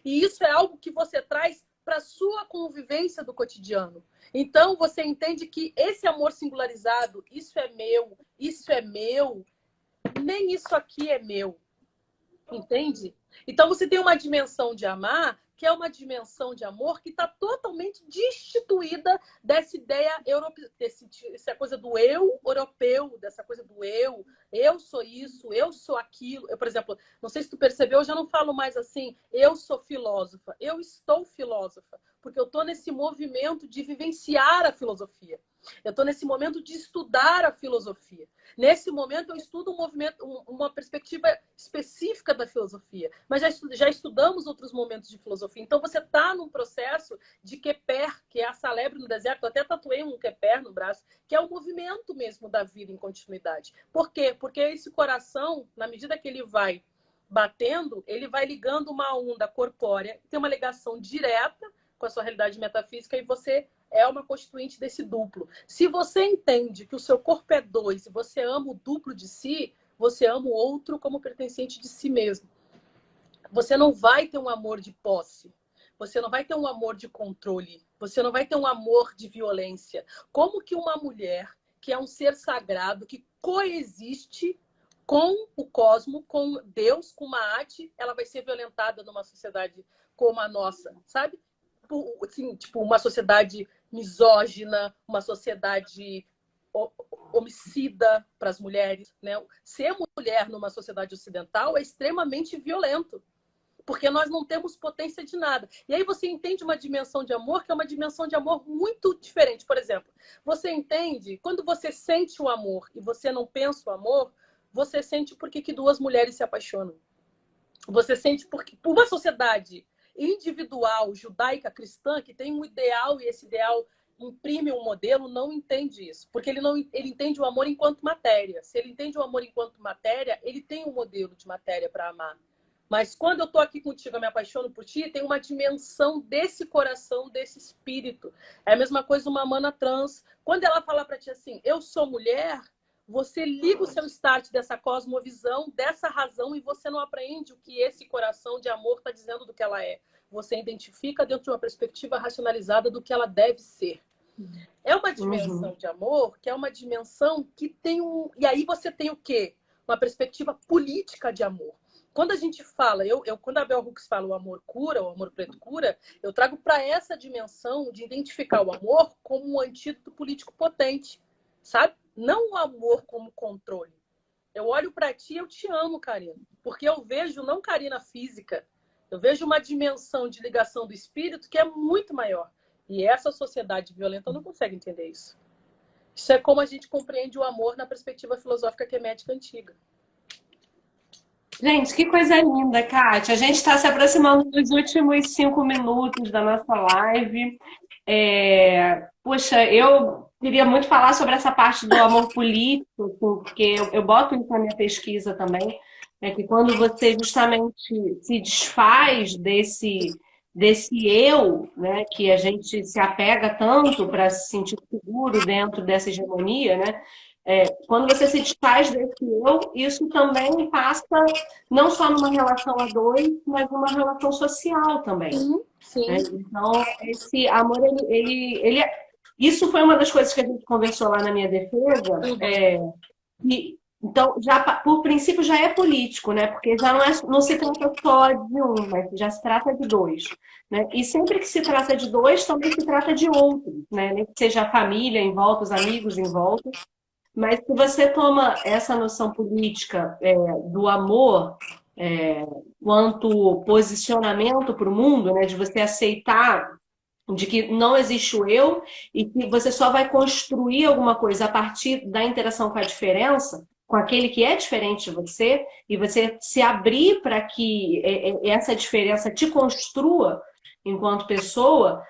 E isso é algo que você traz para a sua convivência do cotidiano. Então, você entende que esse amor singularizado, isso é meu, nem isso aqui é meu. Entende? Então, você tem uma dimensão de amar, que é uma dimensão de amor que está totalmente destituída dessa ideia europeia, dessa coisa do eu europeu, dessa coisa do eu sou isso, eu sou aquilo. Eu, por exemplo, não sei se tu percebeu, eu já não falo mais assim, eu sou filósofa, eu estou filósofa, porque eu estou nesse movimento de vivenciar a filosofia. Eu estou nesse momento de estudar a filosofia. Nesse momento, eu estudo uma perspectiva específica da filosofia. Mas já estudamos outros momentos de filosofia. Então, você está num processo de Queper, que é a salebre no deserto. Eu até tatuei um Queper no braço, que é o movimento mesmo da vida em continuidade. Por quê? Porque esse coração, na medida que ele vai batendo, ele vai ligando uma onda corpórea, tem uma ligação direta com a sua realidade metafísica, e você é uma constituinte desse duplo. Se você entende que o seu corpo é dois e você ama o duplo de si, você ama o outro como pertencente de si mesmo. Você não vai ter um amor de posse. Você não vai ter um amor de controle. Você não vai ter um amor de violência. Como que uma mulher, que é um ser sagrado, que coexiste com o cosmo, com Deus, com Maat, ela vai ser violentada numa sociedade como a nossa, sabe? Assim, tipo, uma sociedade misógina, uma sociedade homicida para as mulheres, né? Ser mulher numa sociedade ocidental é extremamente violento, porque nós não temos potência de nada. E aí você entende uma dimensão de amor que é uma dimensão de amor muito diferente. Por exemplo, você entende, quando você sente o amor e você não pensa o amor, você sente por que duas mulheres se apaixonam. Você sente porque por uma sociedade individual, judaica, cristã, que tem um ideal, e esse ideal imprime um modelo não entende isso, porque ele entende o amor enquanto matéria. Se ele entende o amor enquanto matéria, ele tem um modelo de matéria para amar. Mas quando eu tô aqui contigo, eu me apaixono por ti, tem uma dimensão desse coração, desse espírito. É a mesma coisa uma mana trans. Quando ela fala para ti assim, eu sou mulher, você liga o seu start dessa cosmovisão, dessa razão, e você não aprende o que esse coração de amor está dizendo do que ela é. Você identifica dentro de uma perspectiva racionalizada do que ela deve ser. É uma dimensão de amor, que é uma dimensão que tem um... E aí você tem o quê? Uma perspectiva política de amor. Quando a gente fala, quando a Bell Hooks fala o amor cura, o amor preto cura, eu trago para essa dimensão de identificar o amor como um antídoto político potente, sabe? Não o amor como controle. Eu olho para ti e eu te amo, Karina. Porque eu vejo, não Karina física, eu vejo uma dimensão de ligação do espírito que é muito maior. E essa sociedade violenta não consegue entender isso. Isso é como a gente compreende o amor na perspectiva filosófica quemética antiga. Gente, que coisa linda, Kátia. A gente está se aproximando dos últimos 5 minutos da nossa live. Puxa, eu queria muito falar sobre essa parte do amor político, porque eu boto isso na minha pesquisa também, que quando você justamente se desfaz desse eu, né, que a gente se apega tanto para se sentir seguro dentro dessa hegemonia, né? Quando você se desfaz desse eu, isso também passa não só numa relação a dois, mas numa relação social também. Sim. Né? Então, esse amor, isso foi uma das coisas que a gente conversou lá na minha defesa. Então, já, por princípio, já é político, né? Porque já não se trata só de um, mas já se trata de dois. Né? E sempre que se trata de dois, também se trata de outro, né? Nem que seja a família em volta, os amigos em volta. Mas se você toma essa noção política do amor quanto posicionamento para o mundo, né, de você aceitar de que não existe o eu e que você só vai construir alguma coisa a partir da interação com a diferença, com aquele que é diferente de você, e você se abrir para que essa diferença te construa enquanto pessoa,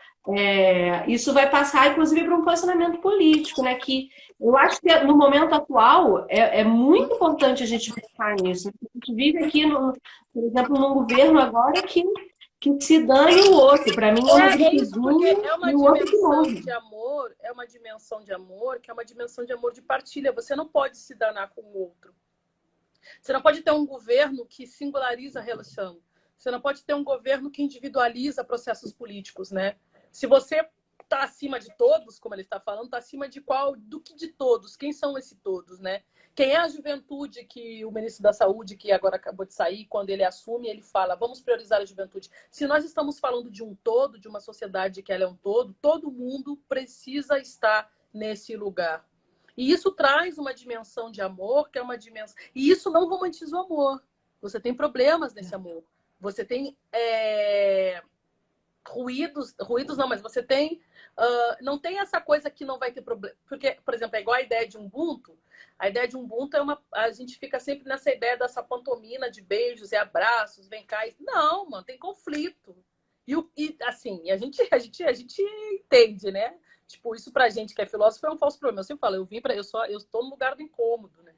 isso vai passar, inclusive, para um posicionamento político, né? Que eu acho que no momento atual é muito importante a gente pensar nisso. A gente vive aqui, por exemplo, num governo agora que se dane o outro. Para mim é isso, porque é uma dimensão de amor, é uma dimensão de amor, que é uma dimensão de amor de partilha. Você não pode se danar com o outro. Você não pode ter um governo que singulariza a relação. Você não pode ter um governo que individualiza processos políticos, né? Se você está acima de todos, como ele está falando, está acima de qual? Do que de todos? Quem são esses todos, né? Quem é a juventude que o ministro da Saúde, que agora acabou de sair, quando ele assume, ele fala, vamos priorizar a juventude. Se nós estamos falando de um todo, de uma sociedade que ela é um todo mundo precisa estar nesse lugar. E isso traz uma dimensão de amor, que é uma dimensão... E isso não romantiza o amor. Você tem problemas nesse amor. Você tem ruídos não, mas você tem... não tem essa coisa que não vai ter problema. Porque, por exemplo, é igual a ideia de Ubuntu. A ideia de Ubuntu a gente fica sempre nessa ideia dessa pantomima de beijos e abraços, vem cá. Não, mano, tem conflito. E assim, a gente entende, né? Tipo, isso pra gente que é filósofo é um falso problema. Eu sempre falo, eu estou no lugar do incômodo, né?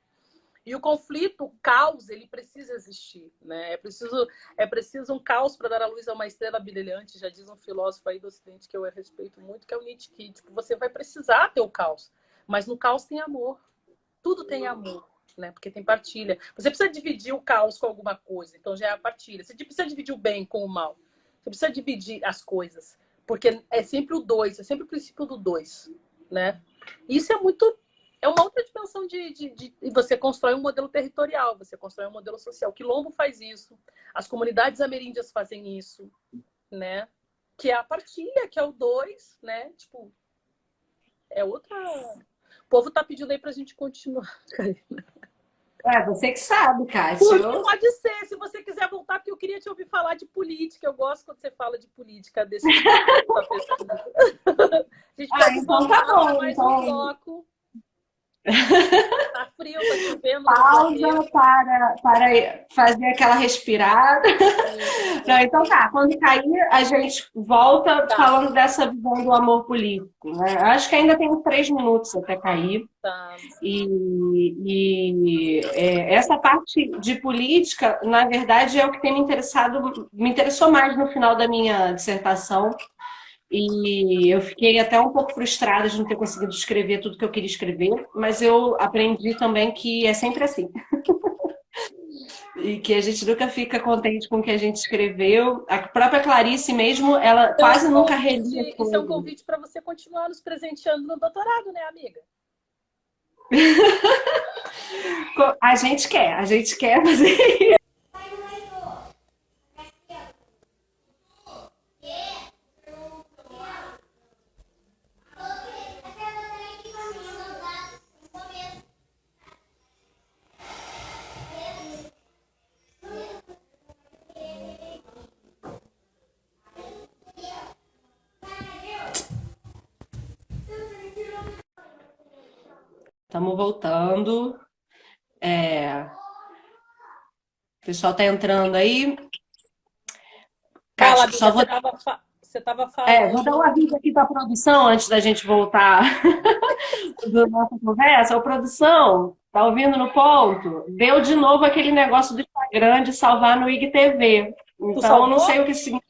E o conflito, o caos, ele precisa existir, né? É preciso um caos para dar à luz a uma estrela brilhante, já diz um filósofo aí do Ocidente que eu respeito muito, que é o Nietzsche, que tipo, você vai precisar ter o caos. Mas no caos tem amor. Tudo tem amor, né? Porque tem partilha. Você precisa dividir o caos com alguma coisa, então já é a partilha. Você precisa dividir o bem com o mal. Você precisa dividir as coisas. Porque é sempre o dois, é sempre o princípio do dois, né? Isso é uma outra dimensão e você constrói um modelo territorial, você constrói um modelo social. O Quilombo faz isso, as comunidades ameríndias fazem isso, né? Que é a partilha, que é o dois, né? Tipo, é outra... O povo tá pedindo aí pra gente continuar, Karina. Você que sabe, Kátia. Pode ser, se você quiser voltar, porque eu queria te ouvir falar de política. Eu gosto quando você fala de política desse A gente pode então tá bom. Mais então... um bloco. frio, tá chovendo no planeta. Pausa para fazer aquela respirada. Não, então tá, quando cair, a gente volta Tá, falando dessa visão do amor político, né? Acho que ainda tem uns 3 minutos até cair. tá. Essa parte de política, na verdade, é o que tem me interessou mais no final da minha dissertação. E eu fiquei até um pouco frustrada de não ter conseguido escrever tudo que eu queria escrever, mas eu aprendi também que é sempre assim. E que a gente nunca fica contente com o que a gente escreveu. A própria Clarice mesmo, ela Então, quase nunca relia as isso é um coisas. convite para você continuar nos presenteando no doutorado, né, amiga? A gente quer fazer. Estamos voltando. O pessoal tá entrando aí. Fala, Kátia, amiga, só vou você tava Vou dar um falando. aviso aqui para a produção antes da gente voltar da nossa conversa. Ô, produção, tá ouvindo no ponto? Deu de novo aquele negócio do Instagram de salvar no IGTV. Tu Então, eu não salvou? sei o que significa.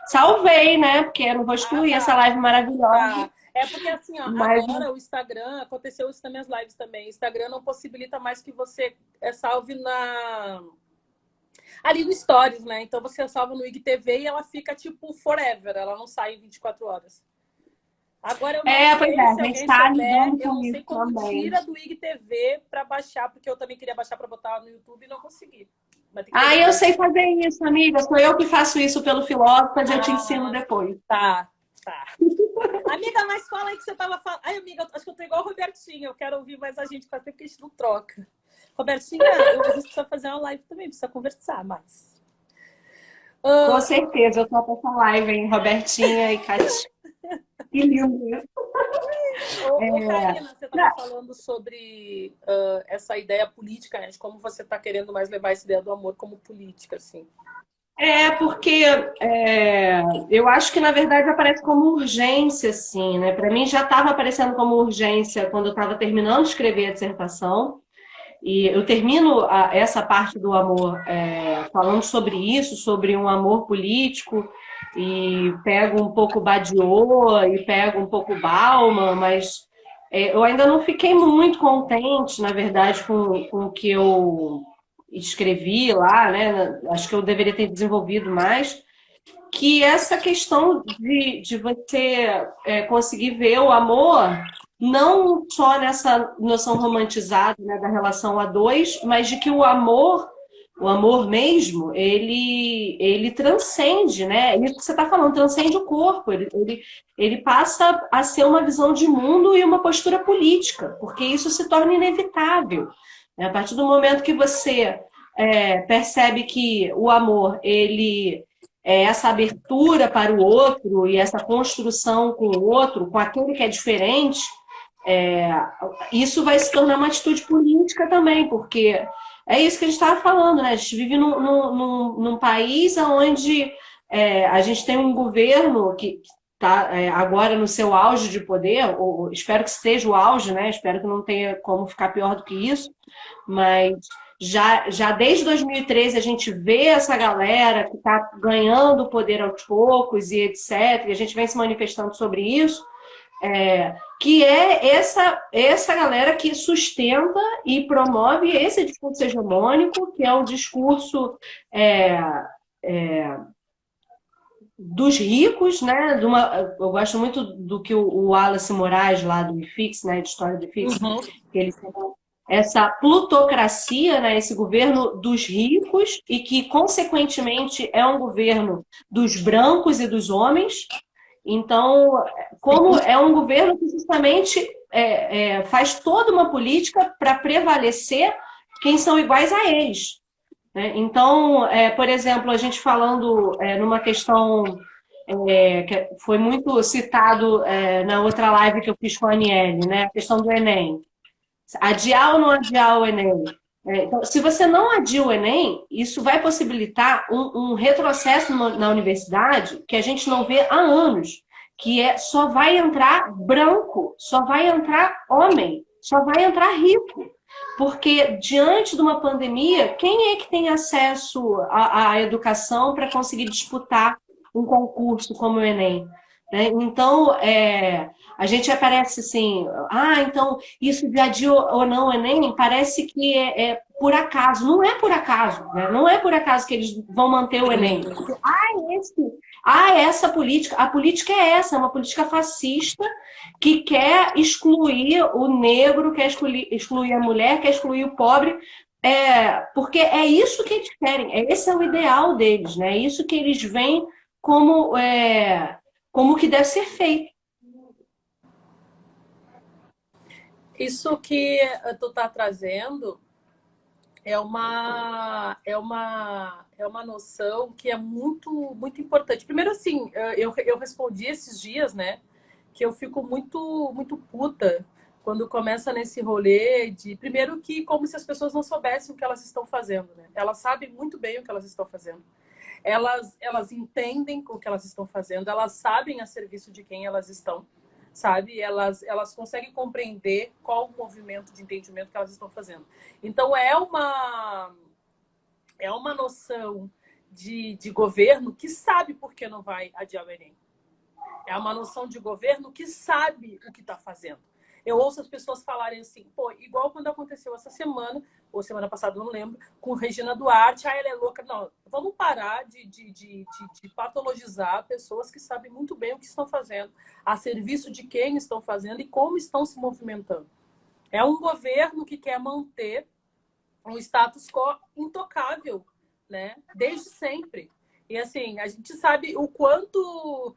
Salvei, né? Porque eu não vou Ah, excluir essa tá. live maravilhosa. Tá. É porque assim, ó, Mas agora o Instagram, aconteceu isso nas minhas lives também. O Instagram não possibilita mais que você salve ali no Stories, né? Então você salva no IGTV e ela fica tipo forever, ela não sai em 24 horas. Agora eu não pois sei é, a se gente alguém está souber, lidando eu com não isso sei como também. tira do IGTV para baixar, porque eu também queria baixar para botar no YouTube e não consegui. Vai ter que Ah, pegar eu mais. sei fazer isso, amiga. Sou eu que faço isso pelo Filósofo, mas eu te ensino Ah, depois. tá, tá. Amiga, mas fala aí que você tava falando. Ai, amiga, acho que eu tô igual a Robertinha. Eu quero ouvir mais a gente, faz tempo que a gente não troca. Robertinha, a gente precisa fazer uma live também, precisa conversar mais. Com Ah, certeza, eu tô com essa live, hein? Robertinha e Cátia. Que lindo isso. Karina, você estava falando sobre essa ideia política, né? De como você está querendo mais levar essa ideia do amor como política, assim. Porque eu acho que, na verdade, aparece como urgência, assim, né? Para mim já estava aparecendo como urgência quando eu estava terminando de escrever a dissertação. E eu termino essa parte do amor falando sobre isso, sobre um amor político, e pego um pouco Badiou e pego um pouco Bauman, mas eu ainda não fiquei muito contente, na verdade, com o que eu escrevi lá, né? Acho que eu deveria ter desenvolvido mais, que essa questão de você conseguir ver o amor não só nessa noção romantizada, né, da relação a dois, mas de que o amor mesmo, ele transcende, né? Isso que você está falando, transcende o corpo, ele passa a ser uma visão de mundo e uma postura política, porque isso se torna inevitável, né? A partir do momento que você percebe que o amor, ele essa abertura para o outro e essa construção com o outro, com aquele que é diferente, é, isso vai se tornar uma atitude política também, porque é isso que a gente estava falando, né? A gente vive num país onde a gente tem um governo que está agora no seu auge de poder, ou espero que esteja o auge, né? Espero que não tenha como ficar pior do que isso, mas já desde 2013 a gente vê essa galera que está ganhando poder aos poucos e etc. E a gente vem se manifestando sobre isso, que é essa galera que sustenta e promove esse discurso hegemônico, que é o discurso dos ricos, né? Eu gosto muito do que o Wallace Moraes, lá do IFIX, né? De história do IFIX, Uhum. que ele chama essa plutocracia, né? Esse governo dos ricos e que, consequentemente, é um governo dos brancos e dos homens. Então, como é um governo que justamente faz toda uma política para prevalecer quem são iguais a eles, né? Então, por exemplo, a gente falando numa questão que foi muito citado na outra live que eu fiz com a Aniele, né? A questão do Enem. Adiar ou não adiar o Enem? Então, se você não adia o Enem, isso vai possibilitar um retrocesso na universidade que a gente não vê há anos, que é só vai entrar branco, só vai entrar homem, só vai entrar rico. Porque diante de uma pandemia, quem é que tem acesso à educação para conseguir disputar um concurso como o Enem? Né? Então, a gente aparece assim, então isso de adio ou não Enem parece que é por acaso. Não é por acaso, né? Não é por acaso que eles vão manter o Enem. Porque, essa política, a política é essa, é uma política fascista que quer excluir o negro, quer excluir a mulher, quer excluir o pobre, porque é isso que eles querem, esse é o ideal deles, né? É isso que eles veem como que deve ser feito. Isso que tu tá trazendo é uma noção que é muito, muito importante. Primeiro, assim, eu respondi esses dias, né, que eu fico muito, muito puta quando começa nesse rolê de... Primeiro que como se as pessoas não soubessem o que elas estão fazendo, né? Elas sabem muito bem o que elas estão fazendo. Elas entendem o que elas estão fazendo, elas sabem a serviço de quem elas estão, sabe? Elas conseguem compreender qual o movimento de entendimento que elas estão fazendo. Então, é uma noção de governo que sabe por que não vai adiar o Enem. É uma noção de governo que sabe o que está fazendo. Eu ouço as pessoas falarem assim, pô, igual quando aconteceu essa semana, ou semana passada, não lembro, com Regina Duarte, ela é louca. Não, vamos parar de patologizar pessoas que sabem muito bem o que estão fazendo, a serviço de quem estão fazendo e como estão se movimentando. É um governo que quer manter um status quo intocável, né? Desde sempre. E assim, a gente sabe o quanto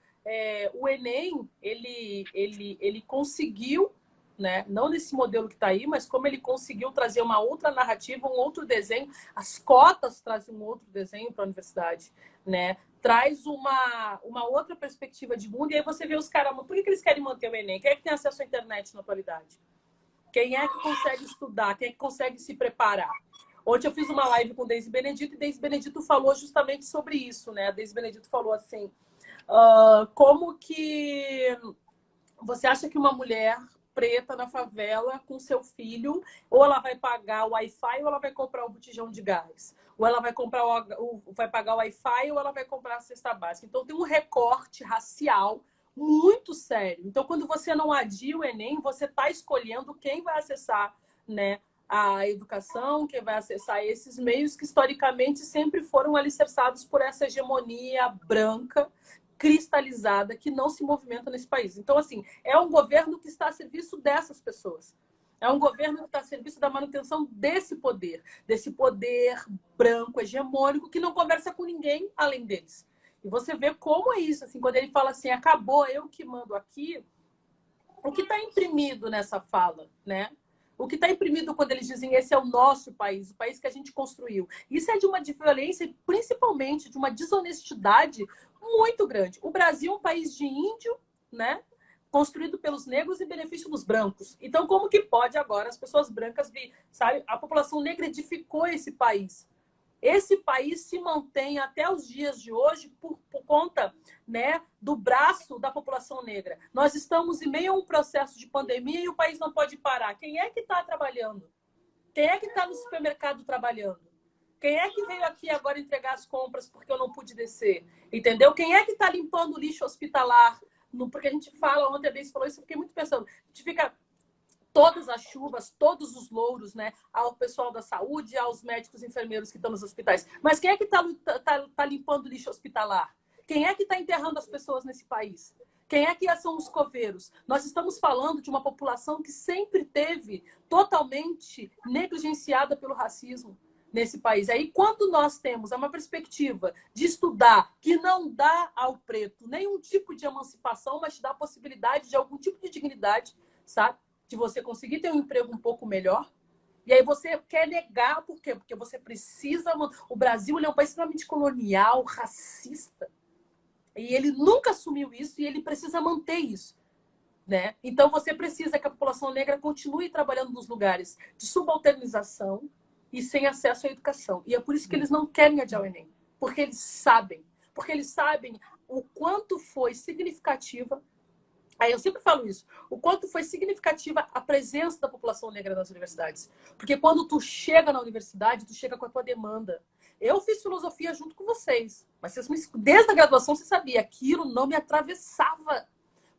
o Enem ele conseguiu, né? Não nesse modelo que está aí, mas como ele conseguiu trazer uma outra narrativa, um outro desenho. As cotas trazem um outro desenho para a universidade, né? Traz uma outra perspectiva de mundo. E aí você vê os caras, por que eles querem manter o Enem? Quem é que tem acesso à internet na atualidade? Quem é que consegue estudar? Quem é que consegue se preparar? Ontem eu fiz uma live com Deise Benedito e Deise Benedito falou justamente sobre isso, né? A Deise Benedito falou assim, como que você acha que uma mulher preta na favela com seu filho, ou ela vai pagar o Wi-Fi ou ela vai comprar o botijão de gás? Ou ela vai comprar vai pagar o Wi-Fi ou ela vai comprar a cesta básica? Então tem um recorte racial muito sério. Então, quando você não adia o Enem, você está escolhendo quem vai acessar, né, a educação, quem vai acessar esses meios que historicamente sempre foram alicerçados por essa hegemonia branca cristalizada que não se movimenta nesse país. Então, assim, é um governo que está a serviço dessas pessoas. É um governo que está a serviço da manutenção desse poder branco, hegemônico, que não conversa com ninguém além deles. E você vê como é isso, assim, quando ele fala assim, acabou, eu que mando aqui, o que está imprimido nessa fala, né? O que está imprimido quando eles dizem esse é o nosso país, o país que a gente construiu. Isso é de uma violência e principalmente de uma desonestidade muito grande. O Brasil é um país de índio, né? Construído pelos negros em benefício dos brancos. Então, como que pode agora as pessoas brancas vir, sabe? A população negra edificou esse país. Esse país se mantém até os dias de hoje por conta, né, do braço da população negra. Nós estamos em meio a um processo de pandemia e o país não pode parar. Quem é que está trabalhando? Quem é que está no supermercado trabalhando? Quem é que veio aqui agora entregar as compras porque eu não pude descer? Entendeu? Quem é que está limpando o lixo hospitalar? Porque a gente fala, ontem a Deise falou isso, eu fiquei muito pensando. A gente fica... Todas as chuvas, todos os louros, né, ao pessoal da saúde, aos médicos e enfermeiros que estão nos hospitais. Mas quem é que está limpando o lixo hospitalar? Quem é que está enterrando as pessoas nesse país? Quem é que são os coveiros? Nós estamos falando de uma população que sempre teve totalmente negligenciada pelo racismo nesse país. Aí, quando nós temos uma perspectiva de estudar que não dá ao preto nenhum tipo de emancipação, mas te dá a possibilidade de algum tipo de dignidade, sabe? De você conseguir ter um emprego um pouco melhor. E aí você quer negar, por quê? Porque você precisa... O Brasil é um país extremamente colonial, racista. E ele nunca assumiu isso e ele precisa manter isso. né? Então você precisa que a população negra continue trabalhando nos lugares de subalternização e sem acesso à educação. E é por isso que eles não querem adiar o Enem, porque eles sabem o quanto foi significativa. Aí eu sempre falo isso, o quanto foi significativa a presença da população negra nas universidades. Porque quando tu chega na universidade, tu chega com a tua demanda. Eu fiz filosofia junto com vocês, mas desde a graduação você sabia, aquilo não me atravessava.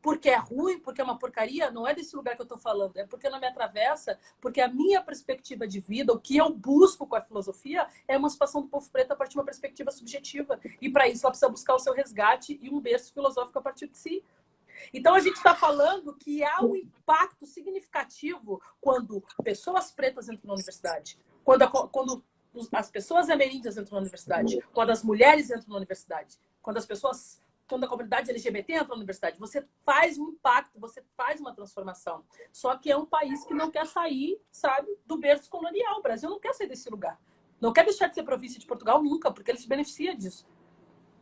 Porque é ruim, porque é uma porcaria, não é desse lugar que eu estou falando, é porque não me atravessa, porque a minha perspectiva de vida, o que eu busco com a filosofia, é a emancipação do povo preto a partir de uma perspectiva subjetiva. E para isso ela precisa buscar o seu resgate e um berço filosófico a partir de si. Então, a gente está falando que há um impacto significativo quando pessoas pretas entram na universidade, quando as pessoas ameríndias entram na universidade, quando as mulheres entram na universidade, quando a comunidade LGBT entra na universidade. Você faz um impacto, você faz uma transformação. Só que é um país que não quer sair, sabe, do berço colonial. O Brasil não quer sair desse lugar. Não quer deixar de ser província de Portugal nunca, porque ele se beneficia disso.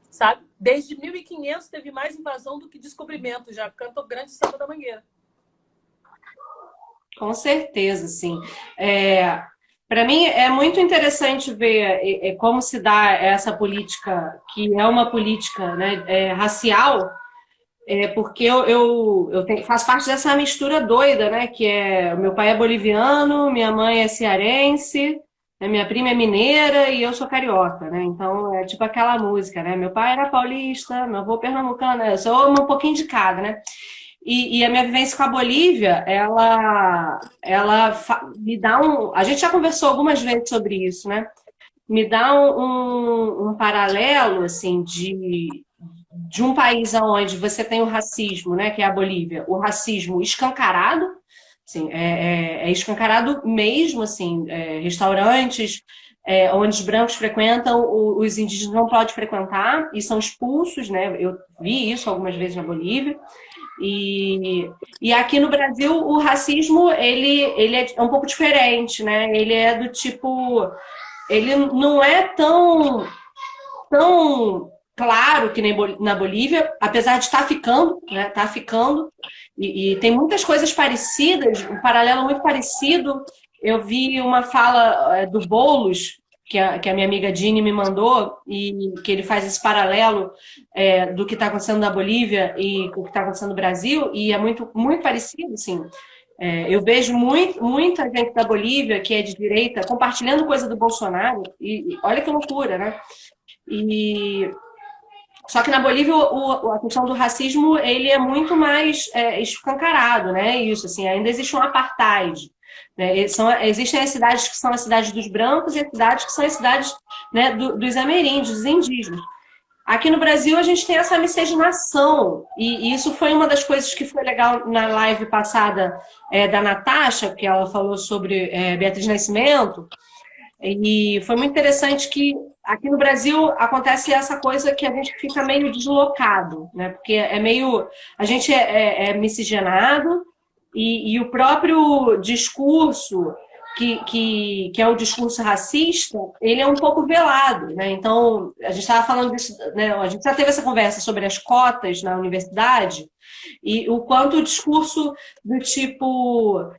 Sabe? Desde 1500 teve mais invasão do que descobrimento, já canta o grande samba da Mangueira. Com certeza, sim. Para mim é muito interessante ver como se dá essa política, que é uma política, né, racial, porque faço parte dessa mistura doida, né? Que é meu pai é boliviano, minha mãe é cearense, minha prima é mineira e eu sou carioca, né? Então é tipo aquela música, né? Meu pai era paulista, meu avô pernambucano, eu sou um pouquinho de cada, né? E a minha vivência com a Bolívia, me dá um. A gente já conversou algumas vezes sobre isso, né? Me dá um paralelo, assim, de um país onde você tem o racismo, né, que é a Bolívia, o racismo escancarado, assim, é escancarado mesmo, assim, restaurantes onde os brancos frequentam, os indígenas não podem frequentar e são expulsos, né? Eu vi isso algumas vezes na Bolívia. E aqui no Brasil o racismo ele é um pouco diferente, né? Ele é do tipo, ele não é tão claro que nem na Bolívia, apesar de estar ficando, né? Tá ficando. E tem muitas coisas parecidas, um paralelo muito parecido. Eu vi uma fala do Boulos, que a minha amiga Dini me mandou, e que ele faz esse paralelo do que está acontecendo na Bolívia e o que está acontecendo no Brasil, e é muito, muito parecido, assim. Eu vejo muita gente da Bolívia que é de direita compartilhando coisa do Bolsonaro, e olha que loucura, né? E só que na Bolívia a questão do racismo ele é muito mais escancarado, né? Isso assim, ainda existe um apartheid. Né? Existem as cidades que são as cidades dos brancos e as cidades que são as cidades, né, dos ameríndios, dos indígenas. Aqui no Brasil a gente tem essa miscigenação, e isso foi uma das coisas que foi legal na live passada da Natasha, que ela falou sobre Beatriz Nascimento. E foi muito interessante que aqui no Brasil acontece essa coisa que a gente fica meio deslocado, né? Porque a gente é miscigenado e o próprio discurso que é o discurso racista, ele é um pouco velado, né? Então, a gente estava falando disso, né? A gente já teve essa conversa sobre as cotas na universidade e o quanto o discurso do tipo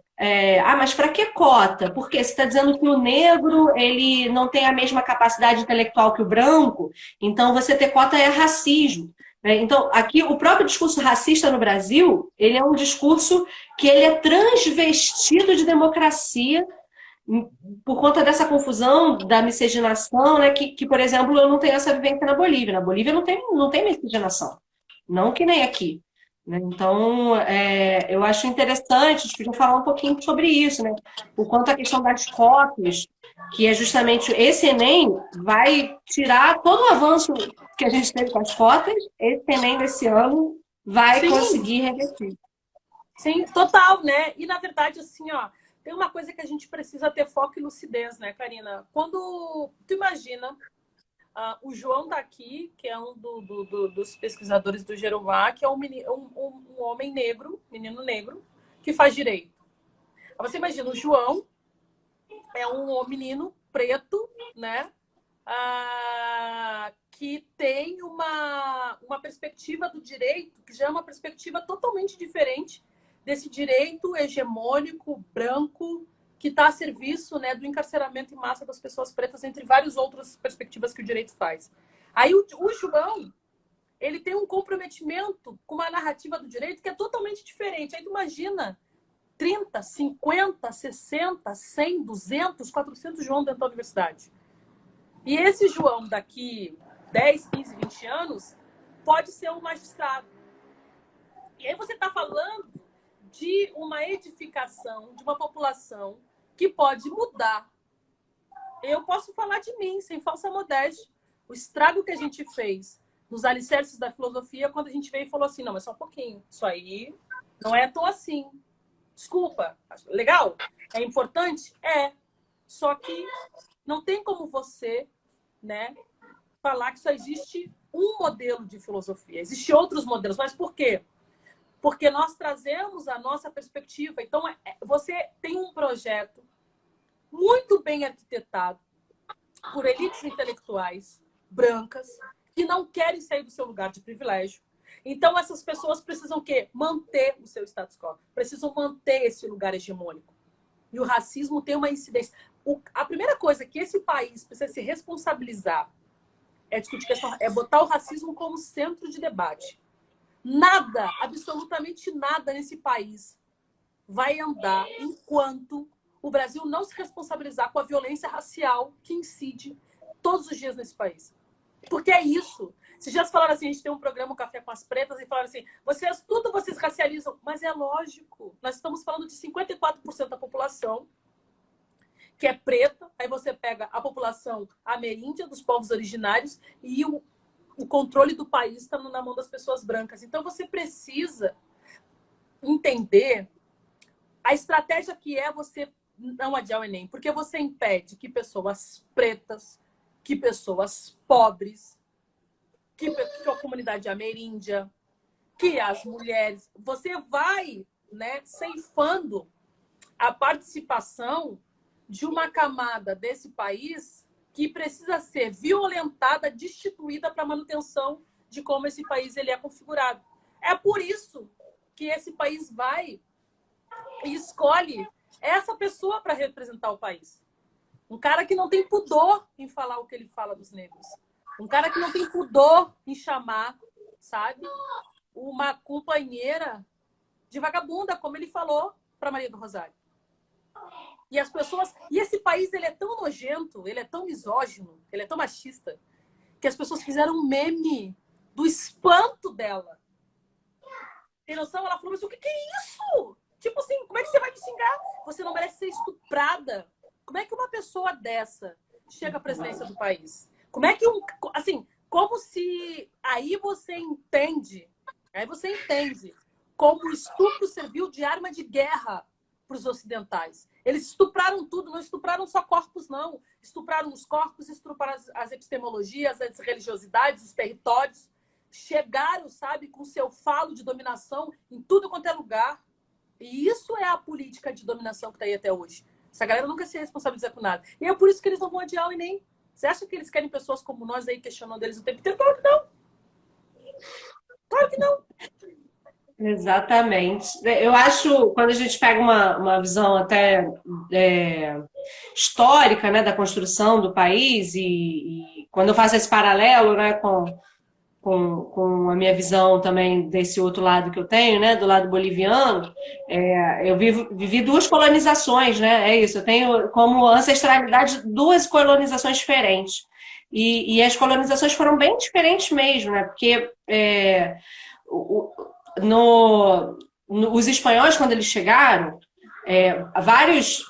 mas para que cota? Porque você está dizendo que o negro ele não tem a mesma capacidade intelectual que o branco, então você ter cota é racismo. Né? Então, aqui, o próprio discurso racista no Brasil, ele é um discurso que ele é transvestido de democracia por conta dessa confusão da miscigenação, né? Que, por exemplo, eu não tenho essa vivência na Bolívia. Na Bolívia não tem miscigenação. Não que nem aqui. Né? Então, eu acho interessante, a gente podia falar um pouquinho sobre isso, né? O quanto a questão das cotas, que é justamente esse Enem, vai tirar todo o avanço que a gente teve com as cotas, esse Enem desse ano vai conseguir reverter. Sim, total, né? E, na verdade, assim, ó, tem uma coisa que a gente precisa ter foco e lucidez, né, Karina? Quando tu imagina... o João tá aqui, que é um dos pesquisadores do Jeromá, que é um homem negro, menino negro, que faz direito. Você imagina, o João é um menino preto, né? Que tem uma perspectiva do direito, que já é uma perspectiva totalmente diferente desse direito hegemônico, branco, que está a serviço, né, do encarceramento em massa das pessoas pretas, entre várias outras perspectivas que o direito faz. Aí o João, ele tem um comprometimento com uma narrativa do direito que é totalmente diferente. Aí tu imagina 30, 50, 60, 100, 200, 400 João dentro da universidade. E esse João, daqui 10, 15, 20 anos, pode ser um magistrado. E aí você está falando de uma edificação, de uma população que pode mudar. Eu posso falar de mim, sem falsa modéstia. O estrago que a gente fez nos alicerces da filosofia, quando a gente veio e falou assim, não, mas só um pouquinho. Isso aí não é tão assim. Desculpa. Legal? É importante? É. Só que não tem como você, né, falar que só existe um modelo de filosofia. Existem outros modelos. Mas por quê? Porque nós trazemos a nossa perspectiva. Então, você tem um projeto muito bem arquitetado por elites intelectuais brancas que não querem sair do seu lugar de privilégio. Então, essas pessoas precisam o quê? Manter o seu status quo. Precisam manter esse lugar hegemônico. E o racismo tem uma incidência. A primeira coisa que esse país precisa se responsabilizar é discutir questão, é botar o racismo como centro de debate. Nada, absolutamente nada nesse país vai andar enquanto o Brasil não se responsabilizar com a violência racial que incide todos os dias nesse país. Porque é isso. Vocês já falaram assim, a gente tem um programa, um Café com as Pretas, e falaram assim, tudo vocês racializam. Mas é lógico. Nós estamos falando de 54% da população que é preta. Aí você pega a população ameríndia, dos povos originários, e o controle do país está na mão das pessoas brancas. Então você precisa entender a estratégia que é você não adiar o Enem. Porque você impede que pessoas pretas, que pessoas pobres, que a comunidade ameríndia, que as mulheres... Você vai, né, ceifando a participação de uma camada desse país que precisa ser violentada, destituída para a manutenção de como esse país ele é configurado. É por isso que esse país vai e escolhe essa pessoa para representar o país. Um cara que não tem pudor em falar o que ele fala dos negros. Um cara que não tem pudor em chamar, sabe, uma companheira de vagabunda, como ele falou para Maria do Rosário. E as pessoas... E esse país, ele é tão nojento, ele é tão misógino, ele é tão machista, que as pessoas fizeram um meme do espanto dela. Tem noção? Ela falou, mas o que é isso? Tipo assim, como é que você vai me xingar? Você não merece ser estuprada. Como é que uma pessoa dessa chega à presidência do país? Como é que assim, como se... Aí você entende como o estupro serviu de arma de guerra para os ocidentais. Eles estupraram tudo, não estupraram só corpos, não. Estupraram os corpos, estupraram as epistemologias, as religiosidades, os territórios. Chegaram, sabe, com seu falo de dominação em tudo quanto é lugar. E isso é a política de dominação que está aí até hoje. Essa galera nunca se responsabiliza com nada. E é por isso que eles não vão adiar o Enem. Você acha que eles querem pessoas como nós aí questionando eles o tempo inteiro? Claro que não. Claro que não. Exatamente. Eu acho, quando a gente pega uma visão até histórica, né, da construção do país, e quando eu faço esse paralelo, né, com a minha visão também desse outro lado que eu tenho, né, do lado boliviano, eu vivi duas colonizações, né, é isso, eu tenho como ancestralidade duas colonizações diferentes. E as colonizações foram bem diferentes mesmo, né, porque os espanhóis, quando eles chegaram,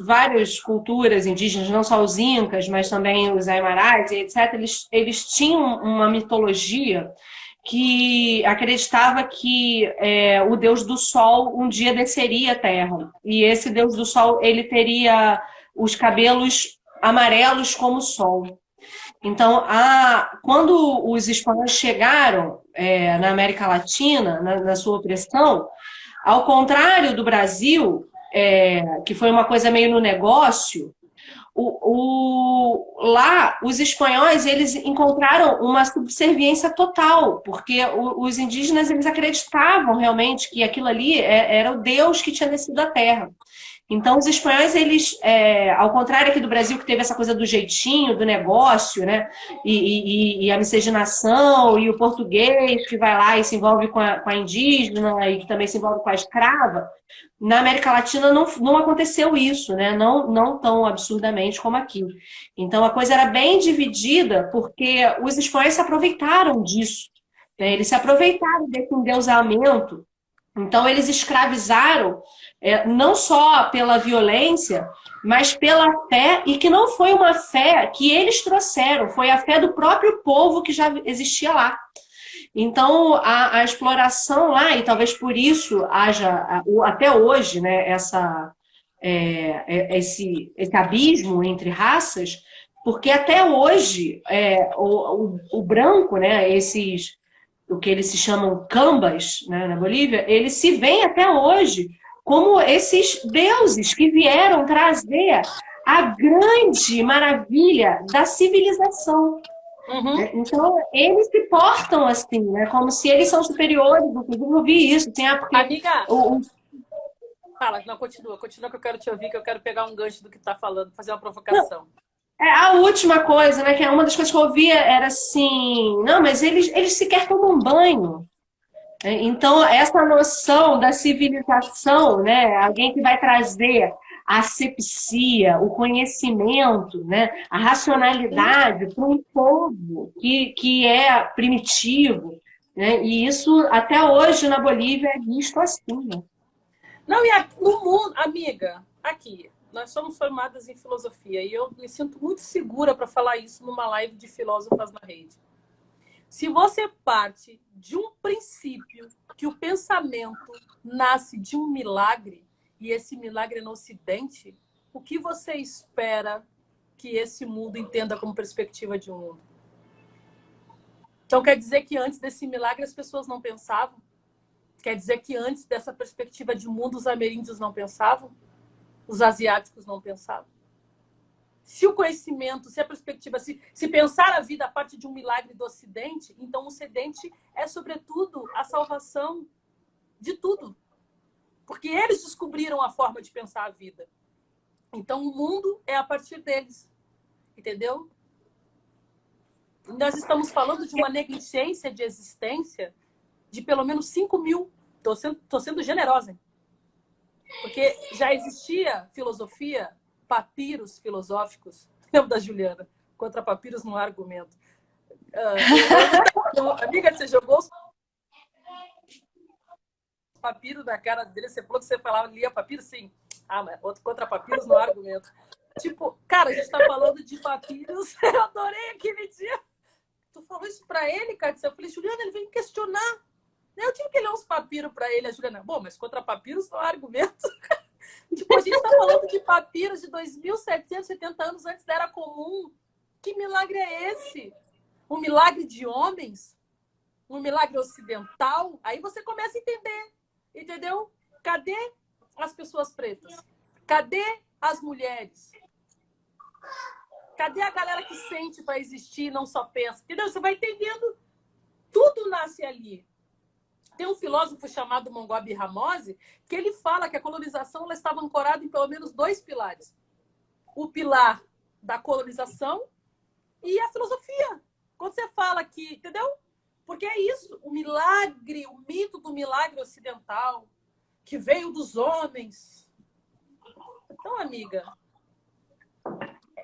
várias culturas indígenas, não só os incas, mas também os aimarais, etc., eles tinham uma mitologia que acreditava que o deus do sol um dia desceria à terra. E esse deus do sol, ele teria os cabelos amarelos como o sol. Então, quando os espanhóis chegaram na América Latina, na sua opressão, ao contrário do Brasil, que foi uma coisa meio no negócio, lá, os espanhóis, eles encontraram uma subserviência total, porque os indígenas, eles acreditavam realmente que aquilo ali era o Deus que tinha descido à Terra. Então, os espanhóis, eles, ao contrário aqui do Brasil, que teve essa coisa do jeitinho, do negócio, né? E a miscigenação, e o português que vai lá e se envolve com a indígena, e que também se envolve com a escrava, na América Latina não aconteceu isso, né? Não tão absurdamente como aqui. Então, a coisa era bem dividida, porque os espanhóis se aproveitaram disso, né? Eles se aproveitaram desse endeusamento. Então, eles escravizaram não só pela violência, mas pela fé, e que não foi uma fé que eles trouxeram, foi a fé do próprio povo que já existia lá. Então, a exploração lá, e talvez por isso haja, até hoje, né, esse abismo entre raças, porque até hoje o branco, né, o que eles se chamam cambas, né, na Bolívia, eles se veem até hoje como esses deuses que vieram trazer a grande maravilha da civilização. Uhum. Então, eles se portam assim, né, como se eles são superiores. Inclusive, eu vi isso, porque Amiga, fala, não, continua que eu quero te ouvir, que eu quero pegar um gancho do que tá falando, fazer uma provocação. a última coisa, né, que é uma das coisas que eu ouvia era assim, não, mas eles sequer tomam banho. Então, essa noção da civilização, né, alguém que vai trazer a asepsia, o conhecimento, né, a racionalidade para um povo que é primitivo, né, e isso até hoje na Bolívia é visto assim. Né? Não, e no mundo, amiga, aqui, nós somos formadas em filosofia e eu me sinto muito segura para falar isso numa live de filósofas na rede. Se você parte de um princípio que o pensamento nasce de um milagre, e esse milagre é no Ocidente, o que você espera que esse mundo entenda como perspectiva de um mundo? Então quer dizer que antes desse milagre as pessoas não pensavam? Quer dizer que antes dessa perspectiva de mundo os ameríndios não pensavam? Os asiáticos não pensavam? Se o conhecimento, se a perspectiva, se pensar a vida a partir de um milagre do Ocidente, então o Ocidente é, sobretudo, a salvação de tudo. Porque eles descobriram a forma de pensar a vida. Então o mundo é a partir deles. Entendeu? Nós estamos falando de uma negligência de existência de pelo menos 5.000. Estou sendo generosa. Hein? Porque já existia filosofia, papiros filosóficos. Lembra da Juliana? Contra papiros não há argumento. Amiga, você jogou os papiros na cara dele? Você falou que você falava, lia papiro? Sim. Ah, mas contra papiros não há argumento. Tipo, cara, a gente tá falando de papiros. Eu adorei aquele dia. Tu falou isso pra ele, cara? Eu falei, Juliana, ele vem me questionar. Eu tive que ler uns papiros pra ele. A Juliana, bom, mas contra papiros não há argumento. Tipo, a gente tá falando de papiros de 2.770 anos antes da Era Comum. Que milagre é esse? Um milagre de homens? Um milagre ocidental? Aí você começa a entender. Entendeu? Cadê as pessoas pretas? Cadê as mulheres? Cadê a galera que sente para existir e não só pensa? Entendeu? Você vai entendendo. Tudo nasce ali. Tem um filósofo chamado Mongobi Ramose que ele fala que a colonização ela estava ancorada em pelo menos 2 pilares. O pilar da colonização e a filosofia. Quando você fala que, entendeu? Porque é isso, o milagre, o mito do milagre ocidental, que veio dos homens. Então, amiga,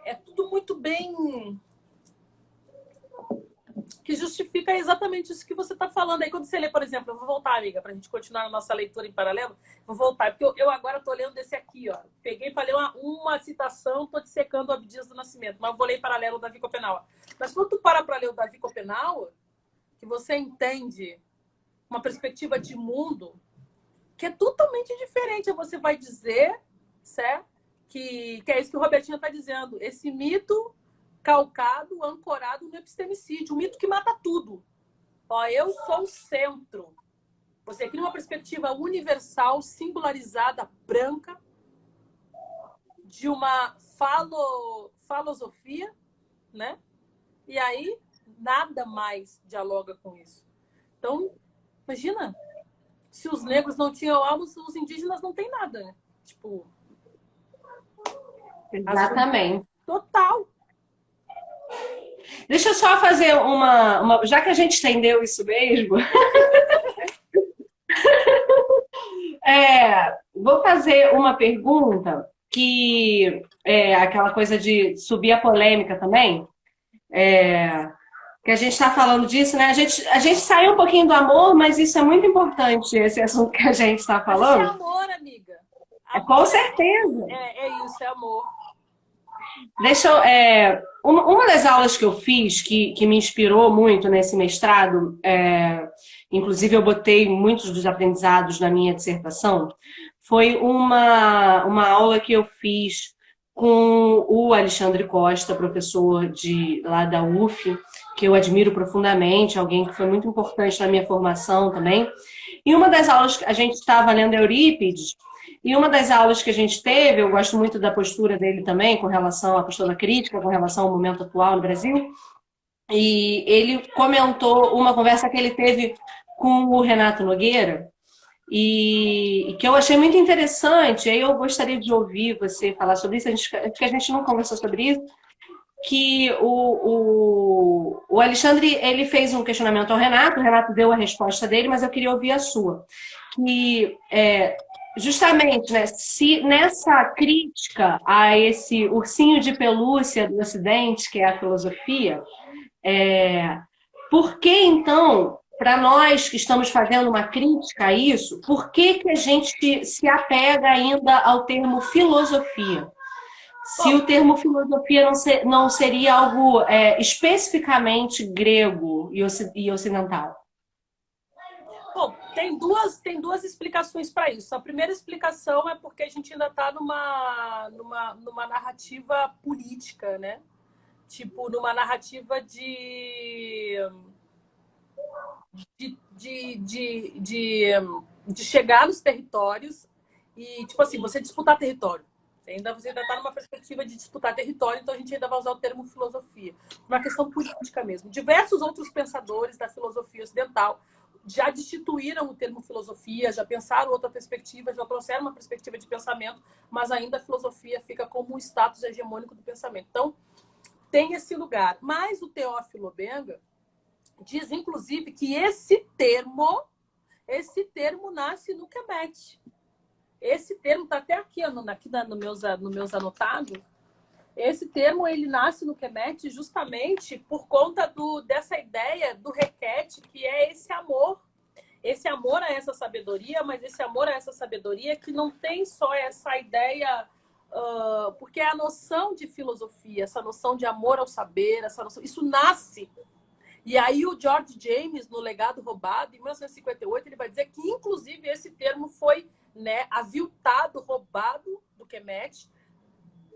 é tudo muito bem... que justifica exatamente isso que você está falando. Aí quando você lê, por exemplo, eu vou voltar, amiga, para a gente continuar a nossa leitura em paralelo, vou voltar, porque eu agora estou lendo desse aqui, ó. Peguei para ler uma citação, estou dissecando o Abdias do Nascimento, mas vou ler em paralelo o Davi Copenau. Mas quando tu para ler o Davi Copenau, que você entende uma perspectiva de mundo que é totalmente diferente. Você vai dizer, certo? Que é isso que o Robertinho está dizendo. Esse mito calcado, ancorado no epistemicídio, um mito que mata tudo. Ó, eu sou o centro. Você cria uma perspectiva universal, singularizada, branca, de uma falosofia, né? E aí nada mais dialoga com isso. Então, imagina, se os negros não tinham alma, os indígenas não têm nada, né? Tipo, Exatamente. total. Deixa eu só fazer já que a gente entendeu isso mesmo, vou fazer uma pergunta que é aquela coisa de subir a polêmica também. Que a gente está falando disso, né? A gente saiu um pouquinho do amor, mas isso é muito importante, esse assunto que a gente está Mas isso é falando. amor, amiga. Amor Com certeza. é isso, é amor. Deixa eu, uma das aulas que eu fiz que me inspirou muito nesse mestrado, inclusive eu botei muitos dos aprendizados na minha dissertação, foi uma aula que eu fiz com o Alexandre Costa, professor lá da UF, que eu admiro profundamente, alguém que foi muito importante na minha formação também. E uma das aulas que a gente estava lendo Eurípides, e uma das aulas que a gente teve, eu gosto muito da postura dele também, com relação à postura crítica, com relação ao momento atual no Brasil, e ele comentou uma conversa que ele teve com o Renato Nogueira, e que eu achei muito interessante, aí eu gostaria de ouvir você falar sobre isso, porque a gente não conversou sobre isso, que o Alexandre ele fez um questionamento ao Renato, o Renato deu a resposta dele, mas eu queria ouvir a sua. Que justamente, né, se nessa crítica a esse ursinho de pelúcia do Ocidente, que é a filosofia, por que então, para nós que estamos fazendo uma crítica a isso, por que a gente se apega ainda ao termo filosofia? Se o termo filosofia não seria algo especificamente grego e ocidental. Bom, tem duas explicações para isso. A primeira explicação é porque a gente ainda está numa narrativa política, né? Tipo, numa narrativa de chegar nos territórios e, tipo assim, você disputar território. Você ainda está numa perspectiva de disputar território, então a gente ainda vai usar o termo filosofia. Uma questão política mesmo. Diversos outros pensadores da filosofia ocidental já destituíram o termo filosofia, já pensaram outra perspectiva, já trouxeram uma perspectiva de pensamento, mas ainda a filosofia fica como o status hegemônico do pensamento. Então, tem esse lugar. Mas o Teófilo Benga diz, inclusive, que esse termo nasce no Kemet. Esse termo está até aqui nos meus anotados. Esse termo ele nasce no Kemet justamente por conta dessa ideia do requete, que é esse amor a essa sabedoria, mas esse amor a essa sabedoria que não tem só essa ideia, porque a noção de filosofia, essa noção de amor ao saber, isso nasce. E aí o George James, no Legado Roubado, em 1958, ele vai dizer que, inclusive, esse termo foi, né, aviltado, roubado do Kemet.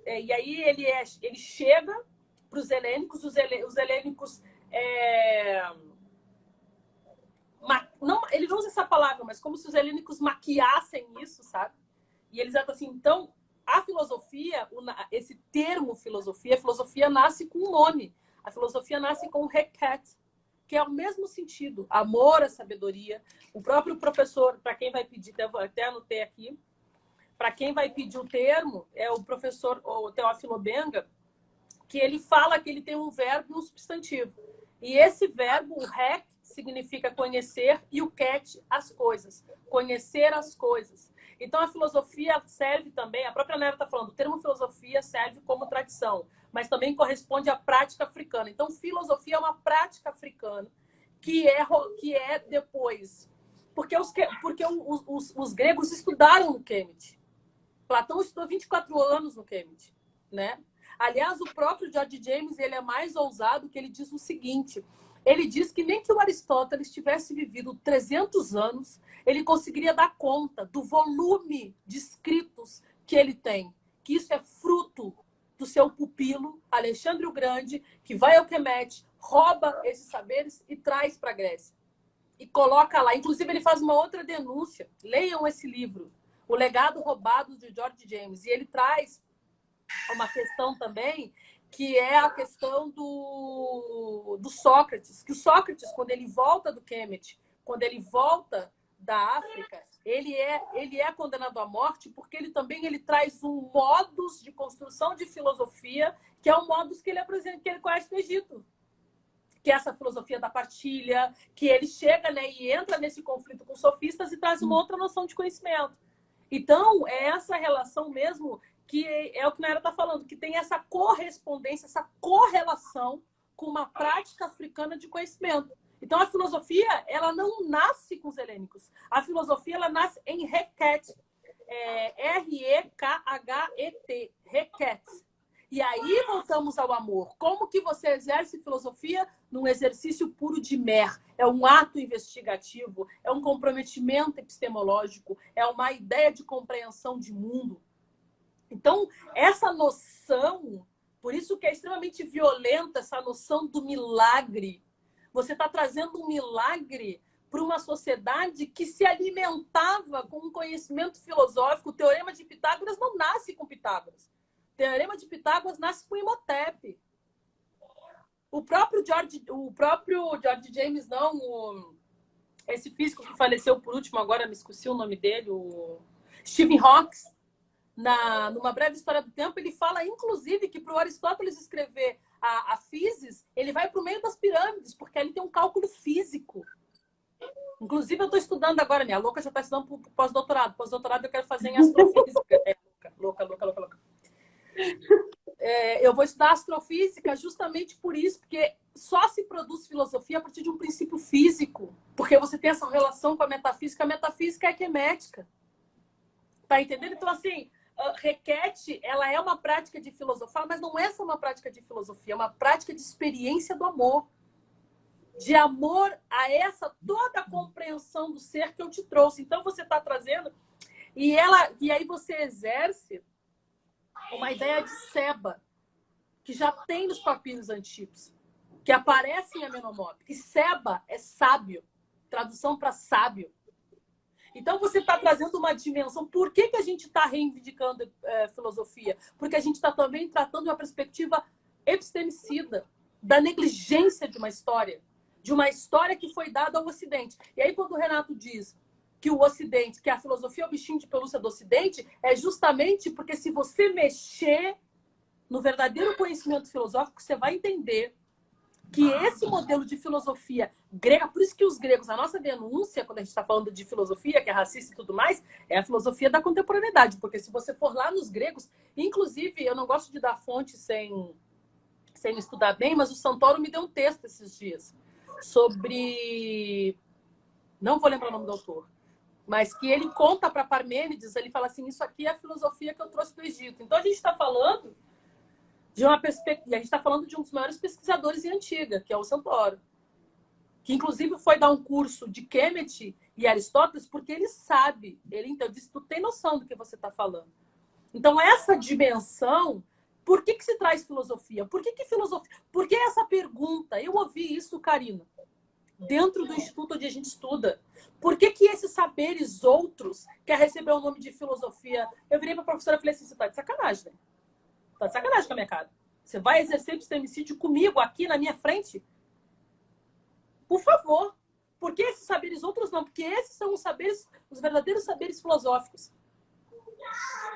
E aí ele chega para os helênicos, os helênicos... não, ele não usa essa palavra, mas como se os helênicos maquiassem isso, sabe? E eles dizem assim, então, a filosofia, esse termo filosofia, a filosofia nasce com um nome. A filosofia nasce com o requete, que é o mesmo sentido, amor à sabedoria. O próprio professor, para quem vai pedir, até anotei aqui, para quem vai pedir o termo, é o professor o Teófilo Benga, que ele fala que ele tem um verbo e um substantivo. E esse verbo, o rec, significa conhecer, e o ket, as coisas. Conhecer as coisas. Então, a filosofia serve também, a própria Nera está falando, o termo filosofia serve como tradição, mas também corresponde à prática africana. Então, filosofia é uma prática africana que é depois. Porque os gregos estudaram no Kemet. Platão estudou 24 anos no Kemet, né? Aliás, o próprio George James, ele é mais ousado, que ele diz o seguinte, ele diz que nem que o Aristóteles tivesse vivido 300 anos, ele conseguiria dar conta do volume de escritos que ele tem, que isso é fruto do seu pupilo, Alexandre o Grande, que vai ao Kemet, rouba esses saberes e traz para a Grécia. E coloca lá. Inclusive, ele faz uma outra denúncia. Leiam esse livro, O Legado Roubado de George James. E ele traz uma questão também, que é a questão do Sócrates. Que o Sócrates, quando ele volta do Kemet, quando ele volta da África, ele é condenado à morte porque ele traz um modus de construção de filosofia, que é um modus que ele apresenta, que ele conhece no Egito. Que é essa filosofia da partilha, que ele chega, né, e entra nesse conflito com os sofistas e traz uma outra noção de conhecimento. Então, é essa relação mesmo que é o que a Nayara está falando, que tem essa correspondência, essa correlação com uma prática africana de conhecimento. Então, a filosofia, ela não nasce com os helênicos. A filosofia, ela nasce em Requete. R-E-K-H-E-T. Requete. E aí voltamos ao amor. Como que você exerce filosofia? Num exercício puro de mer. É um ato investigativo, é um comprometimento epistemológico, é uma ideia de compreensão de mundo. Então, essa noção, por isso que é extremamente violenta essa noção do milagre. Você está trazendo um milagre para uma sociedade que se alimentava com um conhecimento filosófico. O Teorema de Pitágoras não nasce com Pitágoras. O Teorema de Pitágoras nasce com Imhotep. O próprio George James, não, esse físico que faleceu por último, agora me esqueci o nome dele, o Stephen Hawking, numa breve história do tempo, ele fala, inclusive, que para o Aristóteles escrever a Físis, ele vai para o meio das pirâmides, porque ali tem um cálculo físico. Inclusive, eu estou estudando agora, minha louca já está estudando para o pós-doutorado. Pós-doutorado eu quero fazer em astrofísica. Louca. Eu vou estudar astrofísica justamente por isso, porque só se produz filosofia a partir de um princípio físico, porque você tem essa relação com a metafísica é quemética. Tá entendendo? Então, assim, Requete, ela é uma prática de filosofar, mas não é só uma prática de filosofia, é uma prática de experiência do amor. De amor a essa toda a compreensão do ser que eu te trouxe. Então, você está trazendo... E aí você exerce uma ideia de seba, que já tem nos papiros antigos, que aparece em Amenemop. E seba é sábio, tradução para sábio. Então, você está trazendo uma dimensão. Por que a gente está reivindicando filosofia? Porque a gente está também tratando uma perspectiva epistemicida, da negligência de uma história que foi dada ao Ocidente. E aí, quando o Renato diz que o Ocidente, que a filosofia é o bichinho de pelúcia do Ocidente, é justamente porque se você mexer no verdadeiro conhecimento filosófico, você vai entender que esse modelo de filosofia grega, por isso que os gregos, a nossa denúncia, quando a gente está falando de filosofia, que é racista e tudo mais, é a filosofia da contemporaneidade. Porque se você for lá nos gregos, inclusive, eu não gosto de dar fonte sem estudar bem, mas o Santoro me deu um texto esses dias sobre... Não vou lembrar o nome do autor, mas que ele conta para Parmênides, ele fala assim, isso aqui é a filosofia que eu trouxe do Egito. Então, a gente está falando de uma perspectiva, a gente está falando de um dos maiores pesquisadores em Antiga, que é o Santoro, que inclusive foi dar um curso de Kemet e Aristóteles, porque ele sabe, então, disse, tu tem noção do que você está falando. Então, essa dimensão, por que se traz filosofia? Por que filosofia? Por que essa pergunta? Eu ouvi isso, Karina, dentro do instituto onde a gente estuda. Por que esses saberes outros quer receber o nome de filosofia? Eu virei para a professora e falei assim, você está de sacanagem, né? Tá de sacanagem com a minha cara. Você vai exercer epistemicídio comigo aqui na minha frente? Por favor. Por que esses saberes outros não? Porque esses são os saberes, os verdadeiros saberes filosóficos.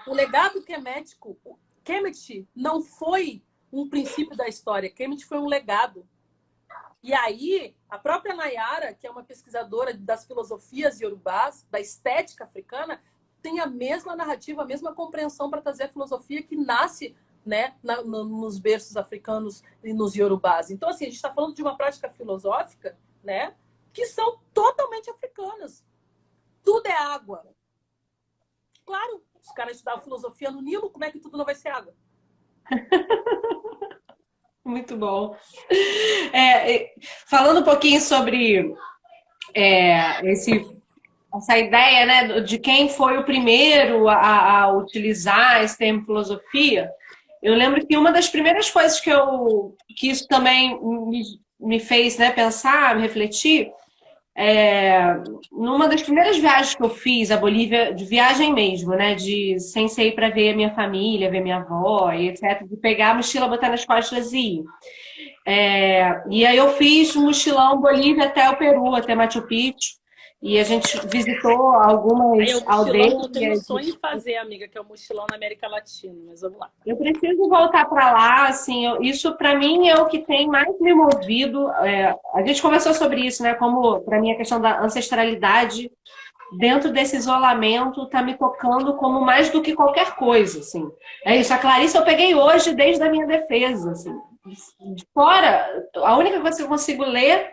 O legado quemético, o Kemet não foi um princípio da história. Kemet foi um legado. E aí, a própria Nayara, que é uma pesquisadora das filosofias iorubás, da estética africana, tem a mesma narrativa, a mesma compreensão para trazer a filosofia que nasce, né, nos berços africanos e nos iorubás. Então, assim, a gente está falando de uma prática filosófica, né, que são totalmente africanas. Tudo é água. Claro, os caras estudavam filosofia no Nilo, como é que tudo não vai ser água? Muito bom. Falando um pouquinho sobre essa ideia, né, de quem foi o primeiro a utilizar esse termo filosofia, eu lembro que uma das primeiras coisas que isso também me fez, né, pensar, me refletir, numa das primeiras viagens que eu fiz à Bolívia, de viagem mesmo, né? De sem ser ir para ver a minha família, ver minha avó e etc., de pegar a mochila, botar nas costas e ir. E aí eu fiz um mochilão Bolívia até o Peru, até Machu Picchu, e a gente visitou Aí é algumas o mochilão que eu tenho aldeias. sonho em fazer, amiga, que é o mochilão na América Latina, mas vamos lá. Eu preciso voltar para lá, assim, isso para mim é o que tem mais me movido. A gente conversou sobre isso, né? Como para mim a questão da ancestralidade dentro desse isolamento está me tocando como mais do que qualquer coisa, assim. É isso. A Clarice eu peguei hoje desde a minha defesa, assim. De fora, a única coisa que eu consigo ler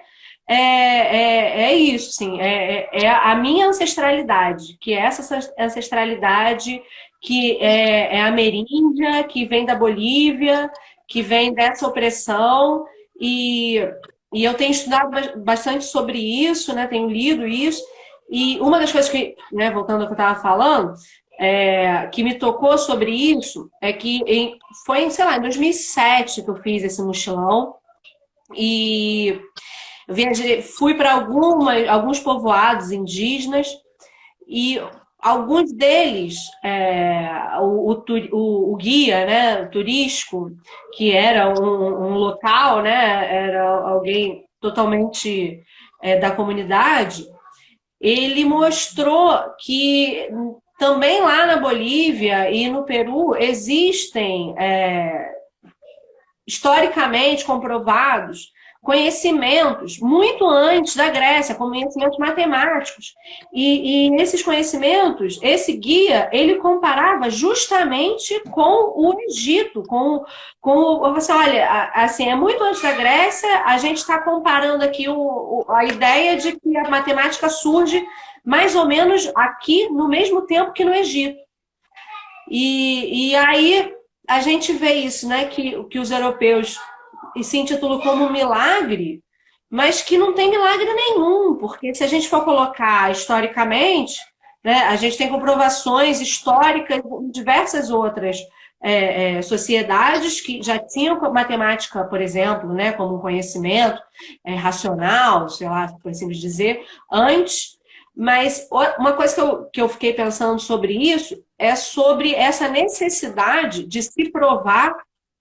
é isso, assim, é a minha ancestralidade, que é essa ancestralidade que é ameríndia, que vem da Bolívia, que vem dessa opressão, e, e eu tenho estudado bastante sobre isso, né? Tenho lido isso, e uma das coisas que, né, voltando ao que eu estava falando, que me tocou sobre isso é que foi, sei lá, em 2007 que eu fiz esse mochilão e viajei, fui para alguns povoados indígenas e alguns deles, o guia, né, turístico, que era um local, né, era alguém totalmente da comunidade, ele mostrou que também lá na Bolívia e no Peru existem, historicamente comprovados, conhecimentos muito antes da Grécia, conhecimentos matemáticos. E esses conhecimentos, esse guia, ele comparava justamente com o Egito, você olha, assim, é muito antes da Grécia, a gente está comparando aqui a ideia de que a matemática surge mais ou menos aqui no mesmo tempo que no Egito. E aí a gente vê isso, né? Que os europeus se intitulam como milagre, mas que não tem milagre nenhum, porque se a gente for colocar historicamente, né, a gente tem comprovações históricas em diversas outras sociedades que já tinham matemática, por exemplo, né, como um conhecimento racional, sei lá, por assim dizer, antes. Mas uma coisa que eu fiquei pensando sobre isso é sobre essa necessidade de se provar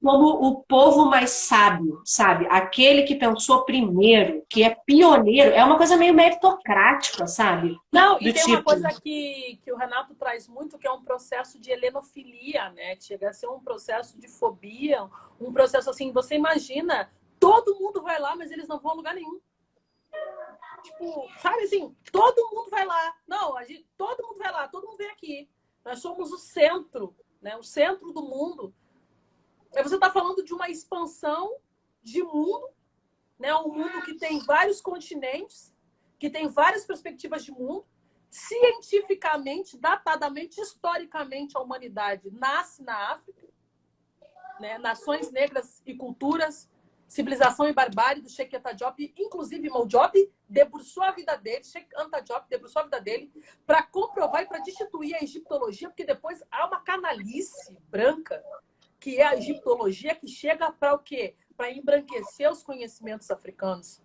como o povo mais sábio, sabe? Aquele que pensou primeiro, que é pioneiro, é uma coisa meio meritocrática, sabe? Não, e Do tem uma tipo, coisa que o Renato traz muito, que é um processo de helenofilia, né? Chega a ser um processo de fobia, um processo assim, você imagina, todo mundo vai lá, mas eles não vão a lugar nenhum. Tipo, sabe assim, todo mundo vai lá. Não, todo mundo vai lá, todo mundo vem aqui. Nós somos o centro, né? O centro do mundo. Aí você está falando de uma expansão de mundo, né? Um mundo que tem vários continentes, que tem várias perspectivas de mundo. Cientificamente, datadamente, historicamente, a humanidade nasce na África, né? Nações negras e culturas, civilização e barbárie do Cheikh Anta Diop, inclusive Mo Diop debruçou a vida dele, Cheikh Anta Diop debruçou a vida dele para comprovar e para destituir a egiptologia, porque depois há uma canalice branca, que é a egiptologia, que chega para o quê? Para embranquecer os conhecimentos africanos.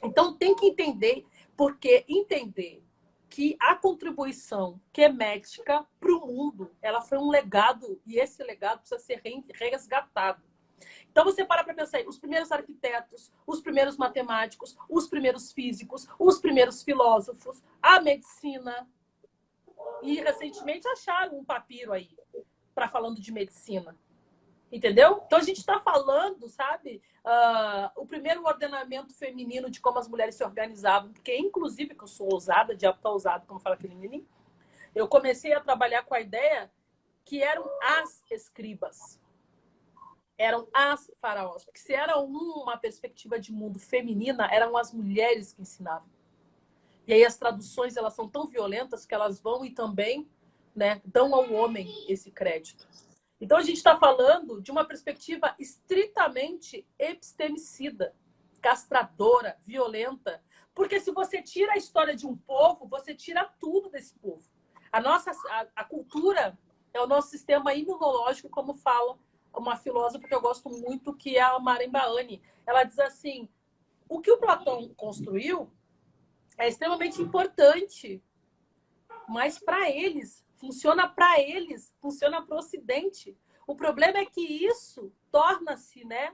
Então tem que entender, porque entender que a contribuição quemética para o mundo, ela foi um legado, e esse legado precisa ser resgatado. Então você para pensar aí, os primeiros arquitetos, os primeiros matemáticos, os primeiros físicos, os primeiros filósofos, a medicina. E recentemente acharam um papiro aí para falando de medicina. Entendeu? Então a gente está falando, sabe, o primeiro ordenamento feminino de como as mulheres se organizavam, porque inclusive que eu sou ousada, diabo tá ousado, como fala aquele menino, eu comecei a trabalhar com a ideia que eram as escribas. Eram as faraós. Porque se era uma perspectiva de mundo feminina, eram as mulheres que ensinavam. E aí as traduções, elas são tão violentas que elas vão e também, né, dão ao homem esse crédito. Então a gente está falando de uma perspectiva estritamente epistemicida, castradora, violenta. Porque se você tira a história de um povo, você tira tudo desse povo. A cultura é o nosso sistema imunológico, como fala uma filósofa que eu gosto muito, que é a Maren Baane. Ela diz assim, o que o Platão construiu é extremamente importante, mas para eles, funciona para o Ocidente. O problema é que isso torna-se, né,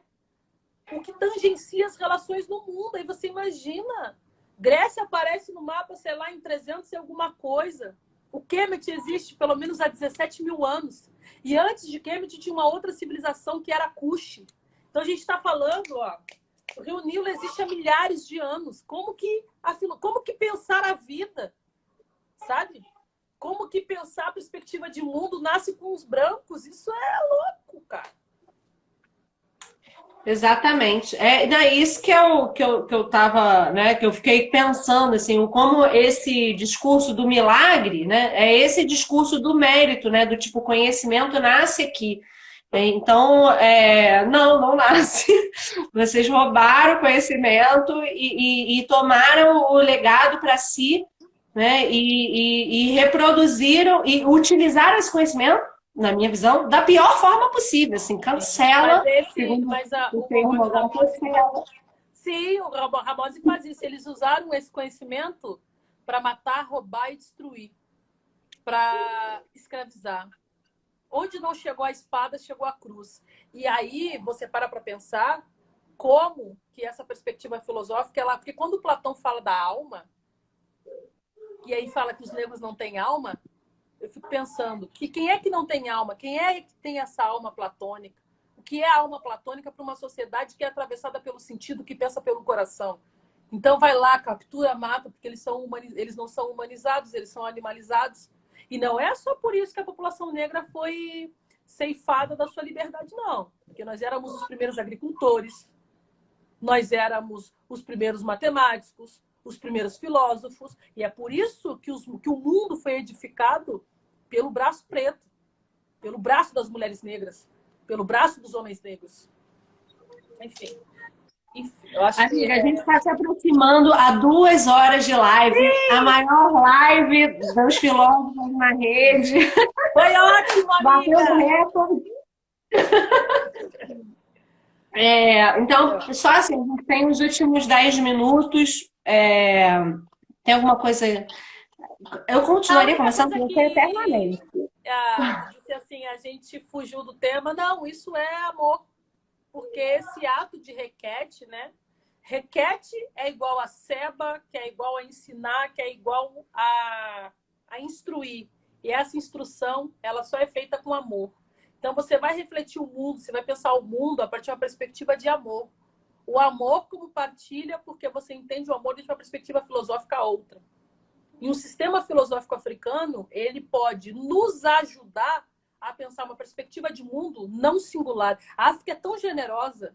o que tangencia as relações no mundo. Aí você imagina, Grécia aparece no mapa, sei lá, em 300 e alguma coisa. O Kemet existe pelo menos há 17 mil anos. E antes de Kemet tinha uma outra civilização que era Kush. Então a gente está falando, ó, o Rio Nilo existe há milhares de anos. Como que pensar a vida, sabe? Como que pensar a perspectiva de mundo nasce com os brancos? Isso é louco, cara. Exatamente. É isso que eu tava, né, que eu fiquei pensando, assim, como esse discurso do milagre, né, é esse discurso do mérito, né, do tipo, conhecimento nasce aqui. Então, não nasce. Vocês roubaram o conhecimento e tomaram o legado para si, né, e reproduziram e utilizaram esse conhecimento, na minha visão, da pior forma possível, assim, cancela. O termo agora, cancela. Sim, o Ramose faz isso. Eles usaram esse conhecimento para matar, roubar e destruir, para escravizar. Onde não chegou a espada, chegou a cruz. E aí você para pensar como que essa perspectiva filosófica, porque quando Platão fala da alma, e aí fala que os negros não têm alma, eu fico pensando que quem é que não tem alma? Quem é que tem essa alma platônica? O que é a alma platônica para uma sociedade que é atravessada pelo sentido, que pensa pelo coração? Então vai lá, captura, mata, porque eles não são humanizados, eles são animalizados. E não é só por isso que a população negra foi ceifada da sua liberdade, não. Porque nós éramos os primeiros agricultores, nós éramos os primeiros matemáticos, os primeiros filósofos, e é por isso que o mundo foi edificado pelo braço preto, pelo braço das mulheres negras, pelo braço dos homens negros. Enfim, eu acho Amiga, a gente está se aproximando a 2 horas de live, a maior live dos filósofos na rede. Foi ótimo, amiga! Bateu recorde. Então, só assim, a gente tem os últimos 10 minutos. Tem alguma coisa... Eu continuaria conversando com você eternamente. Assim, a gente fugiu do tema. Não, isso é amor. Porque esse ato de requete, né? Requete é igual a seba, que é igual a ensinar, que é igual a instruir. E essa instrução, ela só é feita com amor. Então, você vai refletir o mundo, você vai pensar o mundo a partir de uma perspectiva de amor. O amor como partilha, porque você entende o amor de uma perspectiva filosófica outra. E um sistema filosófico africano, ele pode nos ajudar a pensar uma perspectiva de mundo não singular. A África é tão generosa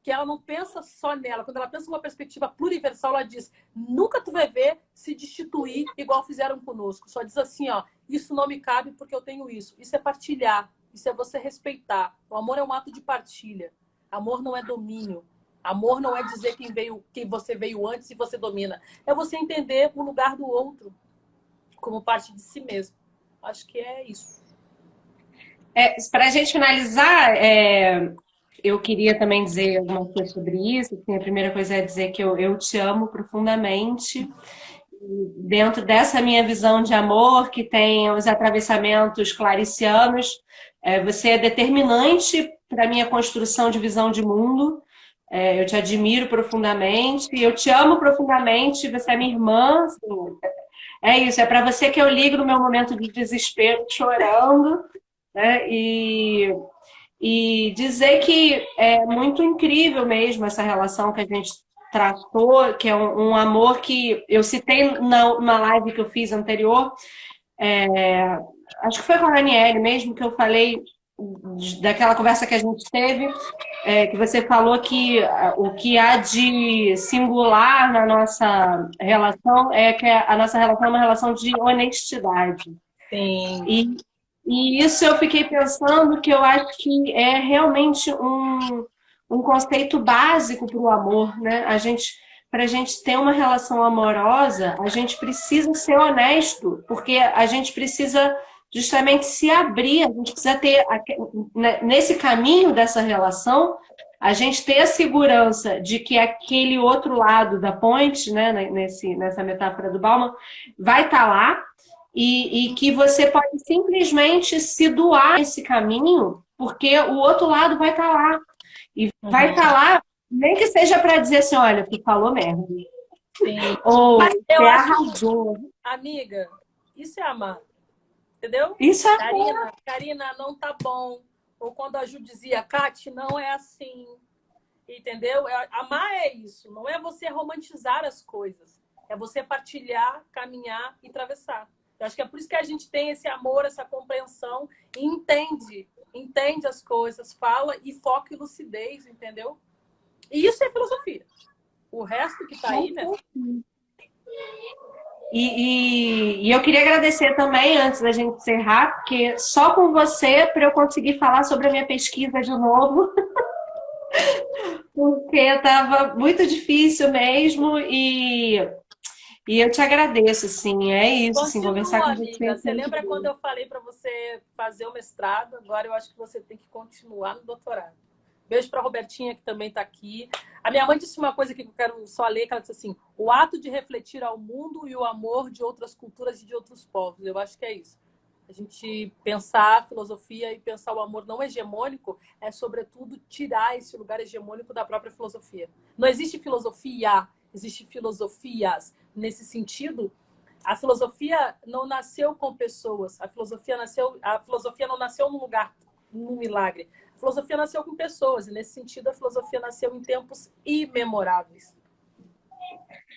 que ela não pensa só nela. Quando ela pensa uma perspectiva pluriversal, ela diz: nunca tu vai ver se destituir igual fizeram conosco. Só diz assim, ó, isso não me cabe porque eu tenho isso. Isso é partilhar, isso é você respeitar. O amor é um ato de partilha. Amor não é domínio. Amor não é dizer quem você veio antes e você domina. É você entender o lugar do outro como parte de si mesmo. Acho que é isso. Para a gente finalizar, eu queria também dizer alguma coisa sobre isso. A primeira coisa é dizer que eu te amo profundamente. Dentro dessa minha visão de amor, que tem os atravessamentos claricianos, você é determinante para a minha construção de visão de mundo. Eu te admiro profundamente, eu te amo profundamente, você é minha irmã. Assim, é isso, é para você que eu ligo no meu momento de desespero, chorando, né? E dizer que é muito incrível mesmo essa relação que a gente tratou, que é um amor que eu citei na live que eu fiz anterior, acho que foi com a Ranieri mesmo, que eu falei daquela conversa que a gente teve, que você falou que o que há de singular na nossa relação é que a nossa relação é uma relação de honestidade. Sim. E isso eu fiquei pensando que eu acho que é realmente um conceito básico para o amor, né? Para a gente ter uma relação amorosa, a gente precisa ser honesto, porque a gente precisa justamente se abrir, a gente precisa ter, nesse caminho dessa relação, a gente ter a segurança de que aquele outro lado da ponte, né, nessa metáfora do Bauman, vai estar lá e que você pode simplesmente se doar esse caminho, porque o outro lado vai estar lá. E vai estar lá, nem que seja para dizer assim, olha, tu falou merda. Sim. Ou Mas eu você acho, arrasou. amiga, isso é amar. Entendeu? Isso é Karina, não tá bom. Ou quando a Ju dizia, Kati, não é assim. Entendeu? Amar é isso. Não é você romantizar as coisas. É você partilhar, caminhar e atravessar. Eu acho que é por isso que a gente tem esse amor, essa compreensão e entende as coisas, fala e foca em lucidez, entendeu? E isso é filosofia. O resto que tá aí, né? E eu queria agradecer também, antes da gente encerrar, porque só com você, para eu conseguir falar sobre a minha pesquisa de novo, porque estava muito difícil mesmo, e eu te agradeço, assim, é isso, assim, conversar Continua, com amiga. você. Você lembra quando eu falei para você fazer o mestrado? Agora eu acho que você tem que continuar no doutorado. Beijo para a Robertinha, que também está aqui. A minha mãe disse uma coisa que eu quero só ler, que ela disse assim, o ato de refletir ao mundo e o amor de outras culturas e de outros povos. Eu acho que é isso. A gente pensar a filosofia e pensar o amor não hegemônico é, sobretudo, tirar esse lugar hegemônico da própria filosofia. Não existe filosofia, existe filosofias. Nesse sentido, a filosofia não nasceu com pessoas. A filosofia não nasceu num lugar, num milagre. A filosofia nasceu com pessoas, e nesse sentido a filosofia nasceu em tempos imemoráveis.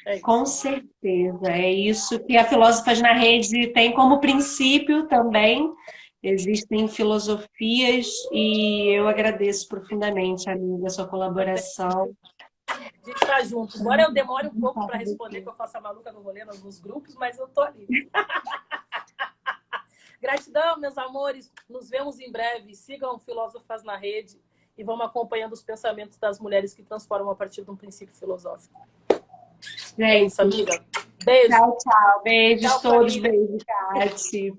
É isso. Com certeza, é isso que a Filósofas na Rede tem como princípio também. Existem filosofias e eu agradeço profundamente, amiga, a sua colaboração. A gente está junto. Embora eu demore um pouco para responder, que eu faço a maluca no rolê em alguns grupos, mas eu tô ali. Gratidão, meus amores. Nos vemos em breve. Sigam Filósofas na Rede e vamos acompanhando os pensamentos das mulheres que transformam a partir de um princípio filosófico. Gente, é isso, amiga. Beijo. Tchau, tchau. Beijos Tchau, todos. família. Beijo, Kati.